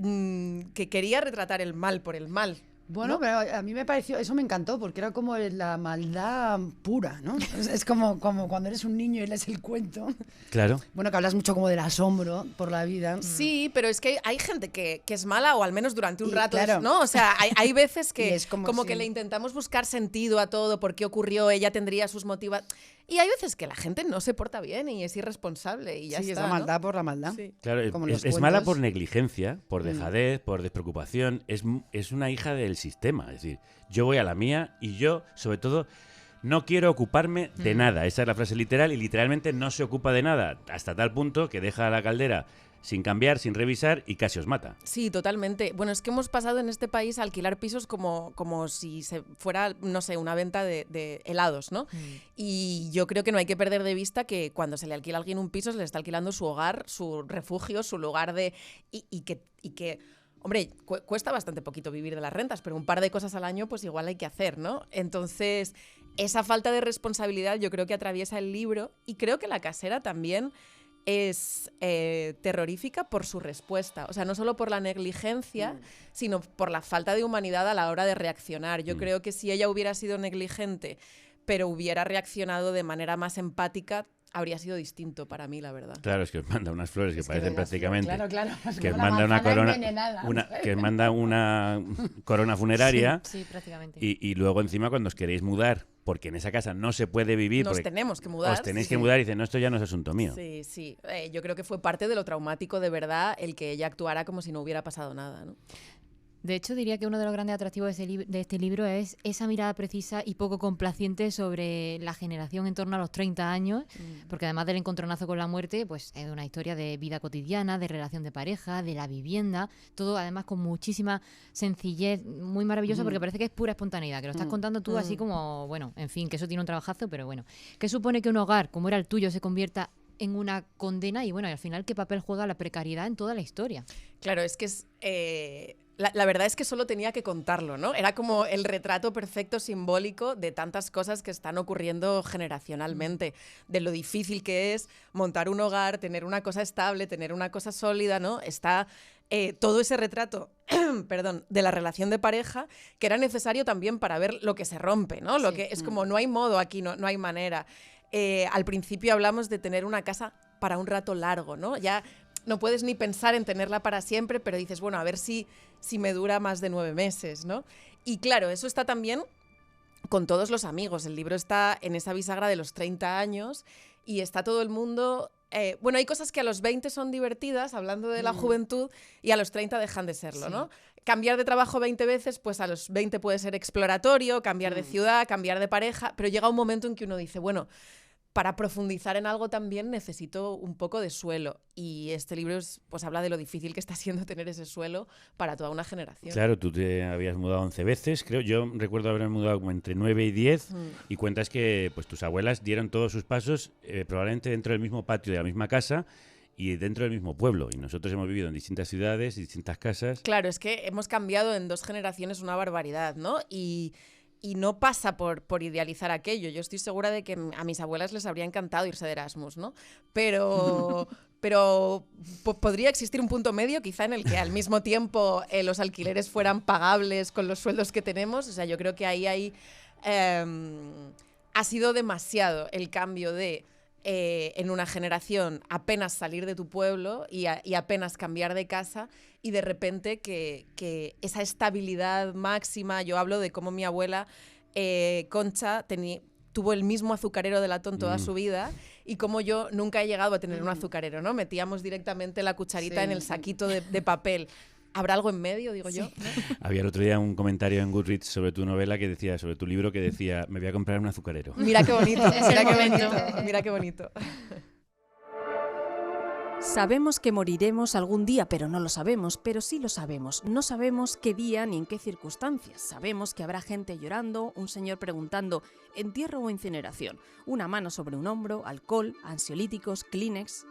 quería retratar el mal por el mal. Bueno, ¿no? pero a mí me pareció, eso me encantó, porque era como la maldad pura, ¿no? Es como cuando eres un niño y lees el cuento. Claro. Bueno, que hablas mucho como del asombro por la vida. Sí, pero es que hay gente que es mala, o al menos durante un Y, rato, claro. ¿no? O sea, hay veces Y que es como como si- que le intentamos buscar sentido a todo, por qué ocurrió, ella tendría sus motivos. Y hay veces que la gente no se porta bien y es irresponsable y ya Sí, está, es la ¿no? maldad por la maldad. Sí. Claro, Como los es mala cuentos. por negligencia, por dejadez, por despreocupación. Es una hija del sistema. Es decir, yo voy a la mía y yo, sobre todo, no quiero ocuparme de nada. Esa es la frase literal y literalmente no se ocupa de nada. Hasta tal punto que deja la caldera sin cambiar, sin revisar y casi os mata. Sí, totalmente. Bueno, es que hemos pasado en este país a alquilar pisos como si se fuera, no sé, una venta de helados, ¿no? Y yo creo que no hay que perder de vista que cuando se le alquila a alguien un piso, se le está alquilando su hogar, su refugio, su lugar de... Y que hombre, cuesta bastante poquito vivir de las rentas, pero un par de cosas al año pues igual hay que hacer, ¿no? Entonces, esa falta de responsabilidad yo creo que atraviesa el libro, y creo que La casera también es terrorífica por su respuesta. O sea, no solo por la negligencia, sino por la falta de humanidad a la hora de reaccionar. Yo creo que si ella hubiera sido negligente, pero hubiera reaccionado de manera más empática, habría sido distinto para mí, la verdad. Claro, es que os manda unas flores que Es que parecen de las prácticamente... flores, claro, es que os como una manda una manzana corona, envenenada. que os manda una corona funeraria. Sí, prácticamente. Y luego encima cuando os queréis mudar, porque en esa casa no se puede vivir... Nos porque tenemos que mudar. Os tenéis Sí, que sí. mudar y dicen, no, esto ya no es asunto mío. Sí, sí. Yo creo que fue parte de lo traumático de verdad el que ella actuara como si no hubiera pasado nada, ¿no? De hecho, diría que uno de los grandes atractivos de este libro es esa mirada precisa y poco complaciente sobre la generación en torno a los 30 años, porque además del encontronazo con la muerte, pues es una historia de vida cotidiana, de relación de pareja, de la vivienda, todo además con muchísima sencillez, muy maravilloso, porque parece que es pura espontaneidad, que lo estás contando tú así como, bueno, en fin, que eso tiene un trabajazo, pero bueno. ¿Qué supone que un hogar como era el tuyo se convierta en una condena? Y bueno, y al final, ¿qué papel juega la precariedad en toda la historia? Claro, es que es... La verdad es que solo tenía que contarlo, ¿no? Era como el retrato perfecto, simbólico de tantas cosas que están ocurriendo generacionalmente, de lo difícil que es montar un hogar, tener una cosa estable, tener una cosa sólida, ¿no? Está todo ese retrato, perdón, de la relación de pareja, que era necesario también para ver lo que se rompe, ¿no? Lo que es como no hay modo aquí, no hay manera. Al principio hablamos de tener una casa para un rato largo, ¿no? Ya no puedes ni pensar en tenerla para siempre, pero dices, bueno, a ver si me dura más de 9 meses, ¿no? Y claro, eso está también con todos los amigos. El libro está en esa bisagra de los 30 años y está todo el mundo... bueno, hay cosas que a los 20 son divertidas, hablando de la juventud, y a los 30 dejan de serlo, ¿no? Cambiar de trabajo 20 veces, pues a los 20 puede ser exploratorio, cambiar de ciudad, cambiar de pareja, pero llega un momento en que uno dice, bueno, para profundizar en algo también necesito un poco de suelo. Y este libro pues habla de lo difícil que está siendo tener ese suelo para toda una generación. Claro, tú te habías mudado 11 veces, creo. Yo recuerdo haberme mudado como entre 9 y 10 y cuentas que pues tus abuelas dieron todos sus pasos probablemente dentro del mismo patio de la misma casa y dentro del mismo pueblo. Y nosotros hemos vivido en distintas ciudades, distintas casas. Claro, es que hemos cambiado en 2 generaciones una barbaridad, ¿no? Y no pasa por idealizar aquello. Yo estoy segura de que a mis abuelas les habría encantado irse de Erasmus, ¿no? Pero podría existir un punto medio, quizá en el que al mismo tiempo los alquileres fueran pagables con los sueldos que tenemos. O sea, yo creo que ahí hay... ha sido demasiado el cambio de... en una generación apenas salir de tu pueblo y apenas cambiar de casa y de repente que esa estabilidad máxima, yo hablo de cómo mi abuela Concha tuvo el mismo azucarero de latón toda su vida y como yo nunca he llegado a tener un azucarero, ¿no? Metíamos directamente la cucharita en el saquito de papel. ¿Habrá algo en medio, digo yo? Había el otro día un comentario en Goodreads sobre tu novela que decía, sobre tu libro que decía, me voy a comprar un azucarero. Mira qué bonito, mira qué bonito, mira qué bonito. Sabemos que moriremos algún día, pero no lo sabemos, pero sí lo sabemos. No sabemos qué día ni en qué circunstancias. Sabemos que habrá gente llorando, un señor preguntando ¿entierro o incineración? Una mano sobre un hombro, alcohol, ansiolíticos, Kleenex...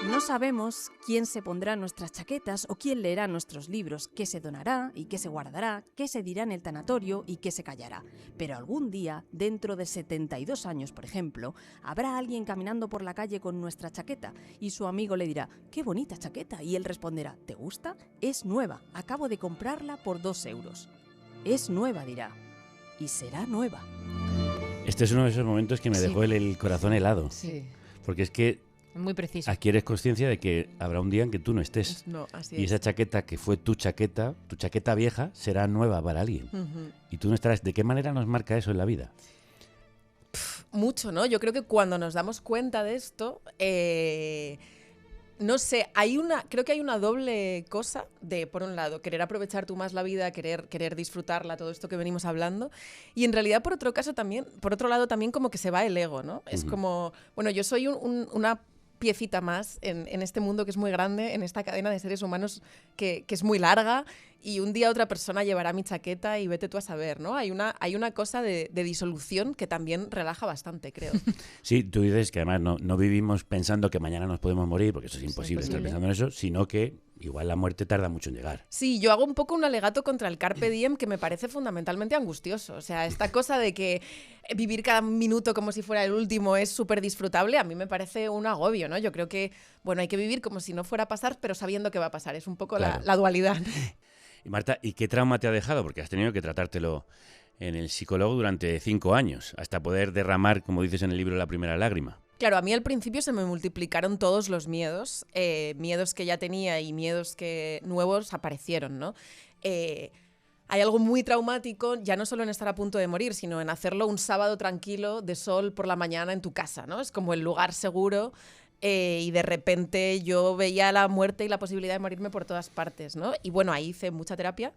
No sabemos quién se pondrá nuestras chaquetas o quién leerá nuestros libros, qué se donará y qué se guardará, qué se dirá en el tanatorio y qué se callará. Pero algún día, dentro de 72 años, por ejemplo, habrá alguien caminando por la calle con nuestra chaqueta y su amigo le dirá «¡Qué bonita chaqueta!» y él responderá «¿Te gusta? Es nueva, acabo de comprarla por 2 euros». Es nueva, dirá. Y será nueva. Este es uno de esos momentos que me dejó el corazón helado. Sí. Porque es que Muy preciso. adquieres conciencia de que habrá un día en que tú no estés. No, así Y es. esa chaqueta que fue tu chaqueta vieja, será nueva para alguien. Ujú. Y tú no estarás. ¿De qué manera nos marca eso en la vida? Mucho, ¿no? Yo creo que cuando nos damos cuenta de esto, no sé, creo que hay una doble cosa de, por un lado, querer aprovechar tú más la vida, querer disfrutarla, todo esto que venimos hablando, y en realidad por otro lado también como que se va el ego, ¿no? Es como, bueno, yo soy una piecita más en este mundo que es muy grande, en esta cadena de seres humanos que es muy larga, y un día otra persona llevará mi chaqueta y vete tú a saber, ¿no? Hay una cosa de disolución que también relaja bastante, creo. Sí, tú dices que además no vivimos pensando que mañana nos podemos morir, porque eso es imposible estar pensando en eso, sino que igual la muerte tarda mucho en llegar. Sí, yo hago un poco un alegato contra el carpe diem que me parece fundamentalmente angustioso. O sea, esta cosa de que vivir cada minuto como si fuera el último es súper disfrutable, a mí me parece un agobio, ¿no? Yo creo que, bueno, hay que vivir como si no fuera a pasar, pero sabiendo que va a pasar. Es un poco Claro. la dualidad. Y Marta, ¿y qué trauma te ha dejado? Porque has tenido que tratártelo en el psicólogo durante 5 años, hasta poder derramar, como dices en el libro, la primera lágrima. Claro, a mí al principio se me multiplicaron todos los miedos, miedos que ya tenía y miedos que nuevos aparecieron, ¿no? Hay algo muy traumático, ya no solo en estar a punto de morir, sino en hacerlo un sábado tranquilo de sol por la mañana en tu casa, ¿no? Es como el lugar seguro y de repente yo veía la muerte y la posibilidad de morirme por todas partes, ¿no? Y bueno, ahí hice mucha terapia.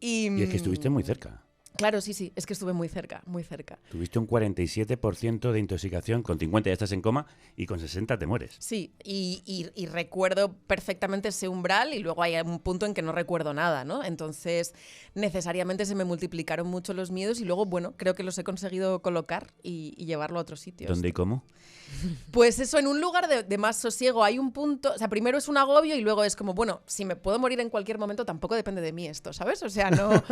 Y es que estuviste muy cerca. Claro, sí, es que estuve muy cerca, muy cerca. Tuviste un 47% de intoxicación, con 50 ya estás en coma y con 60 te mueres. Sí, y recuerdo perfectamente ese umbral y luego hay un punto en que no recuerdo nada, ¿no? Entonces, necesariamente se me multiplicaron mucho los miedos y luego, bueno, creo que los he conseguido colocar y llevarlo a otros sitios. ¿Dónde y cómo? Pues eso, en un lugar de más sosiego hay un punto, o sea, primero es un agobio y luego es como, bueno, si me puedo morir en cualquier momento, tampoco depende de mí esto, ¿sabes? O sea, no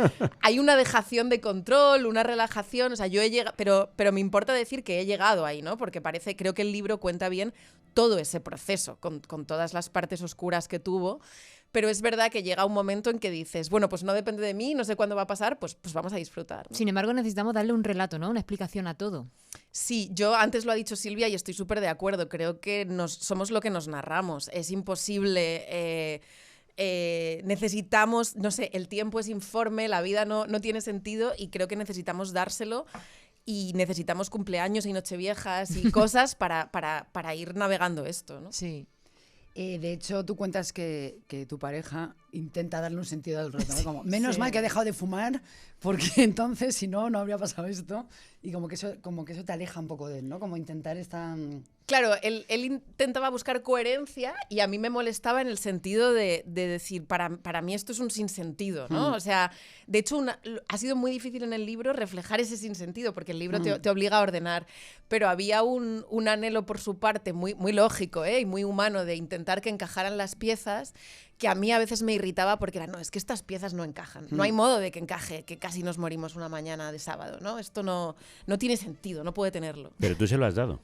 hay una dejación de control, una relajación, o sea, yo he llegado, pero me importa decir que he llegado ahí, ¿no? Porque creo que el libro cuenta bien todo ese proceso, con todas las partes oscuras que tuvo. Pero es verdad que llega un momento en que dices, bueno, pues no depende de mí, no sé cuándo va a pasar, pues vamos a disfrutar, ¿no? Sin embargo, necesitamos darle un relato, ¿no? Una explicación a todo. Sí, yo antes lo ha dicho Silvia y estoy súper de acuerdo. Creo que somos lo que nos narramos. Es imposible. Necesitamos, no sé, el tiempo es informe, la vida no tiene sentido y creo que necesitamos dárselo. Y necesitamos cumpleaños y nocheviejas y cosas para ir navegando esto, ¿no? Sí. De hecho, tú cuentas que tu pareja intenta darle un sentido al reto, ¿no? Como, menos mal que ha dejado de fumar, porque entonces, si no, no habría pasado esto. Y como que eso te aleja un poco de él, ¿no? Como intentar esta... Claro, él intentaba buscar coherencia y a mí me molestaba en el sentido de decir, para mí esto es un sinsentido, ¿no? O sea, de hecho, ha sido muy difícil en el libro reflejar ese sinsentido, porque el libro te obliga a ordenar, pero había un anhelo por su parte muy, muy lógico, y muy humano de intentar que encajaran las piezas, que a mí a veces me irritaba porque era, no, es que estas piezas no encajan, no hay modo de que encaje, que casi nos morimos una mañana de sábado, ¿no? Esto no tiene sentido, no puede tenerlo. Pero tú se lo has dado.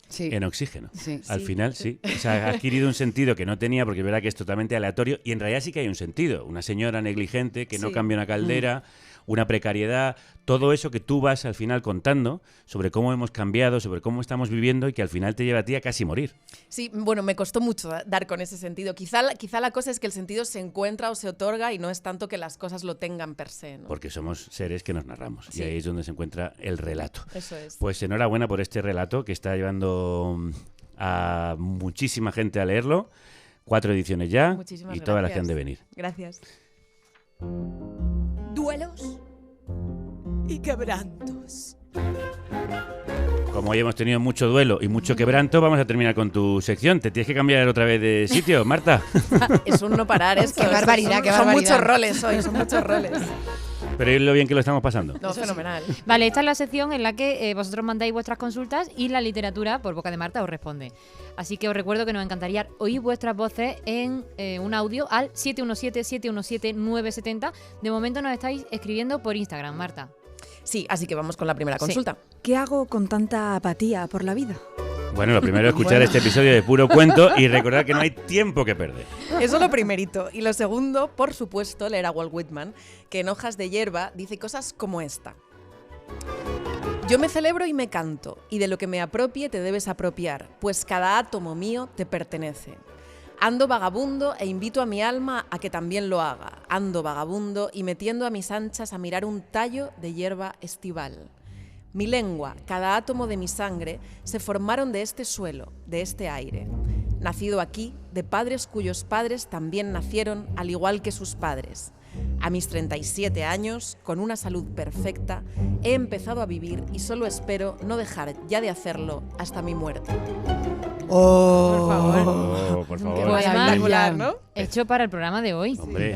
Sí. En oxígeno. Sí. Al final, sí. O sea, ha adquirido un sentido que no tenía, porque es verdad que es totalmente aleatorio, y en realidad sí que hay un sentido. Una señora negligente que no cambia una caldera, una precariedad, todo eso que tú vas al final contando sobre cómo hemos cambiado, sobre cómo estamos viviendo y que al final te lleva a ti a casi morir. Sí, bueno, me costó mucho dar con ese sentido. Quizá la cosa es que el sentido se encuentra o se otorga y no es tanto que las cosas lo tengan per se, ¿no? Porque somos seres que nos narramos y ahí es donde se encuentra el relato. Eso es. Pues enhorabuena por este relato que está llevando a muchísima gente a leerlo. 4 ediciones ya. Muchísimas y todas las gracias. que han de venir. Gracias. Duelos y quebrantos. Como hoy hemos tenido mucho duelo y mucho quebranto, vamos a terminar con tu sección. ¿Te tienes que cambiar otra vez de sitio, Marta? Es un no parar, es que Qué barbaridad, son muchos roles hoy, son muchos roles. Pero es lo bien que lo estamos pasando. No, fenomenal. Vale, esta es la sección en la que vosotros mandáis vuestras consultas y la literatura, por boca de Marta, os responde. Así que os recuerdo que nos encantaría oír vuestras voces en un audio al 717-717-970. De momento nos estáis escribiendo por Instagram, Marta. Sí, así que vamos con la primera consulta. ¿Qué hago con tanta apatía por la vida? Bueno, lo primero es escuchar este episodio de Puro Cuento y recordar que no hay tiempo que perder. Eso lo primerito. Y lo segundo, por supuesto, leer a Walt Whitman, que en Hojas de hierba dice cosas como esta. Yo me celebro y me canto, y de lo que me apropie te debes apropiar, pues cada átomo mío te pertenece. Ando vagabundo e invito a mi alma a que también lo haga. Ando vagabundo y metiendo a mis anchas a mirar un tallo de hierba estival. Mi lengua, cada átomo de mi sangre, se formaron de este suelo, de este aire. Nacido aquí, de padres cuyos padres también nacieron, al igual que sus padres. A mis 37 años, con una salud perfecta, he empezado a vivir y solo espero no dejar ya de hacerlo hasta mi muerte. Por favor. Oh, por favor. Pues espectacular, ¿no? Hecho para el programa de hoy. Hombre.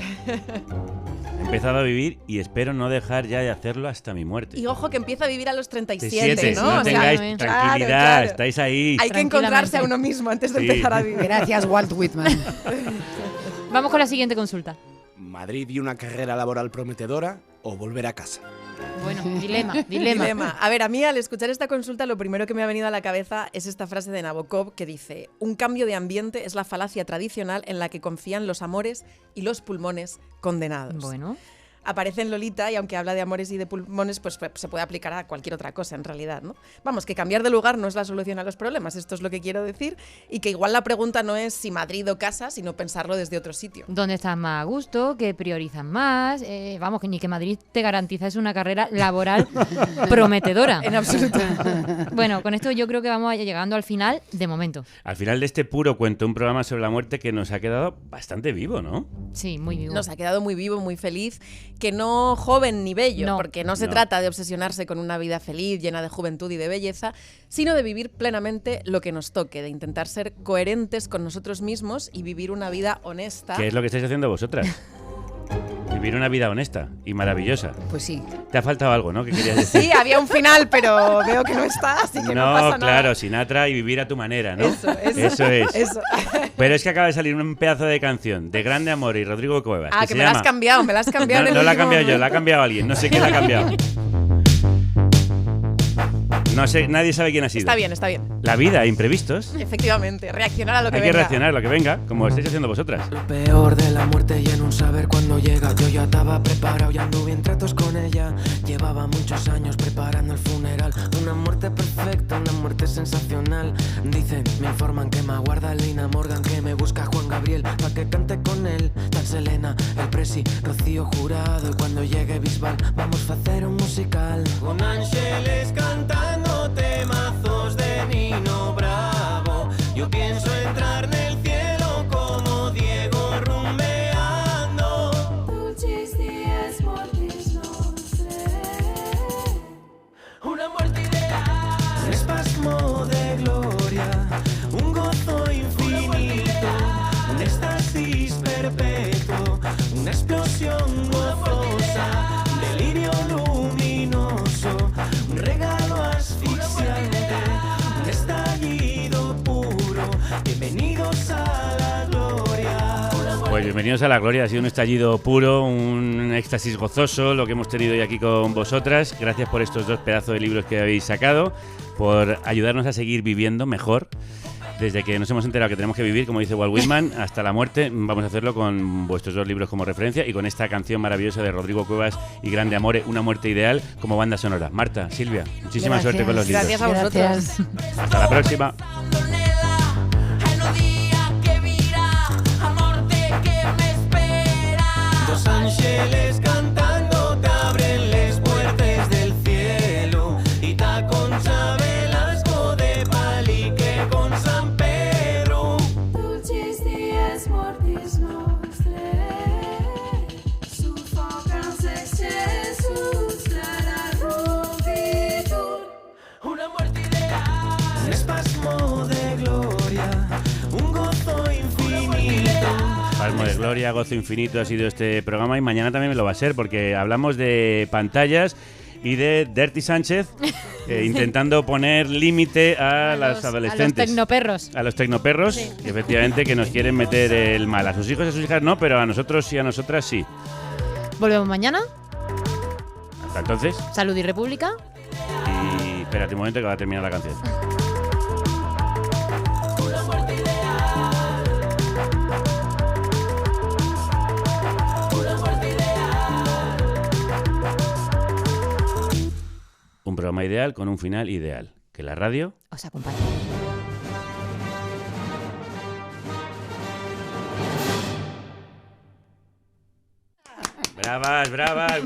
He empezado a vivir y espero no dejar ya de hacerlo hasta mi muerte. Y ojo que empieza a vivir a los 37, ¿no? No O sea, tengáis claro, tranquilidad, claro. estáis ahí. Hay que encontrarse a uno mismo antes de Sí. empezar a vivir. Gracias, Walt Whitman. Vamos con la siguiente consulta. ¿Madrid y una carrera laboral prometedora o volver a casa? Bueno, dilema. A ver, a mí al escuchar esta consulta lo primero que me ha venido a la cabeza es esta frase de Nabokov que dice: un cambio de ambiente es la falacia tradicional en la que confían los amores y los pulmones condenados. Bueno. Aparece en Lolita y aunque habla de amores y de pulmones, pues se puede aplicar a cualquier otra cosa en realidad, ¿no? Vamos, que cambiar de lugar no es la solución a los problemas, esto es lo que quiero decir, y que igual la pregunta no es si Madrid o casa, sino pensarlo desde otro sitio. ¿Dónde estás más a gusto? ¿Qué priorizas más? Vamos, que ni que Madrid te garantiza es una carrera laboral prometedora. En absoluto. Bueno, con esto yo creo que vamos llegando al final de momento. Al final de este Puro Cuento, un programa sobre la muerte que nos ha quedado bastante vivo, ¿no? Sí, muy vivo. Nos ha quedado muy vivo, muy feliz, que no joven ni bello, porque no se trata de obsesionarse con una vida feliz, llena de juventud y de belleza, sino de vivir plenamente lo que nos toque, de intentar ser coherentes con nosotros mismos y vivir una vida honesta. ¿Qué es lo que estáis haciendo vosotras? Vivir una vida honesta y maravillosa. Pues sí. Te ha faltado algo, ¿no? ¿Qué querías decir? Sí, había un final, pero veo que no está, así que no pasa nada. Claro, Sinatra y vivir a tu manera, ¿no? Eso es. Eso. Pero es que acaba de salir un pedazo de canción de Grande Amor y Rodrigo Cuevas. Ah, que me la has cambiado, me la has cambiado. No la he cambiado yo, la ha cambiado alguien, no sé quién la ha cambiado. No sé, nadie sabe quién ha sido. Está bien, está bien. La vida, imprevistos. Efectivamente, reaccionar a lo que Hay venga. que reaccionar a lo que venga, como estáis haciendo vosotras. Lo peor de la muerte y en un saber cuándo llega. Yo ya estaba preparado y anduve en tratos con ella. Llevaba muchos años preparando el funeral. Una muerte perfecta, una muerte sensacional. Dicen, me informan que me aguarda Lina Morgan, que me busca Juan Gabriel pa' que cante con él. Tan Selena, el Presi, Rocío Jurado. Y cuando llegue Bisbal vamos a hacer un musical. Con Ángeles cantando temazos de Nino Bravo. Yo pienso entrar en el cielo como Diego rumbeando. Dulcis dies mortis nostre. Una muerte ideal. Un espasmo de gloria. Un gozo infinito. Un éxtasis perpetuo. Una explosión gozosa. Un delirio luminoso. Un regalo asfixiante. Un estallido puro. Bienvenidos a la gloria. Pues bienvenidos a la gloria, ha sido un estallido puro, un éxtasis gozoso lo que hemos tenido hoy aquí con vosotras. Gracias por estos 2 pedazos de libros que habéis sacado, por ayudarnos a seguir viviendo mejor. Desde que nos hemos enterado que tenemos que vivir, como dice Walt Whitman, hasta la muerte, vamos a hacerlo con vuestros 2 libros como referencia y con esta canción maravillosa de Rodrigo Cuevas y Grande Amore, Una muerte ideal, como banda sonora. Marta, Silvia, muchísima suerte con los libros. Gracias a vosotros. Hasta la próxima. Dos ángeles cantando te abren les puertes del cielo y ta con Velasco de palique con San Pedro. Dulcis dies mortis nostre, sufocans Jesús clara rubitur. Una muerte ideal, un espasmo de gloria, un gozo infinito. Palmo de gloria, gozo infinito ha sido este programa y mañana también me lo va a ser porque hablamos de pantallas y de Dirty Sánchez intentando poner límite a las adolescentes. A los tecnoperros. A los tecnoperros, Sí. y efectivamente que nos quieren meter el mal. A sus hijos y a sus hijas no, pero a nosotros y a nosotras sí. Volvemos mañana. Hasta entonces. Salud y República. Y espérate un momento que va a terminar la canción. ideal con un final ideal. Que la radio os acompañe. Bravas, bravas.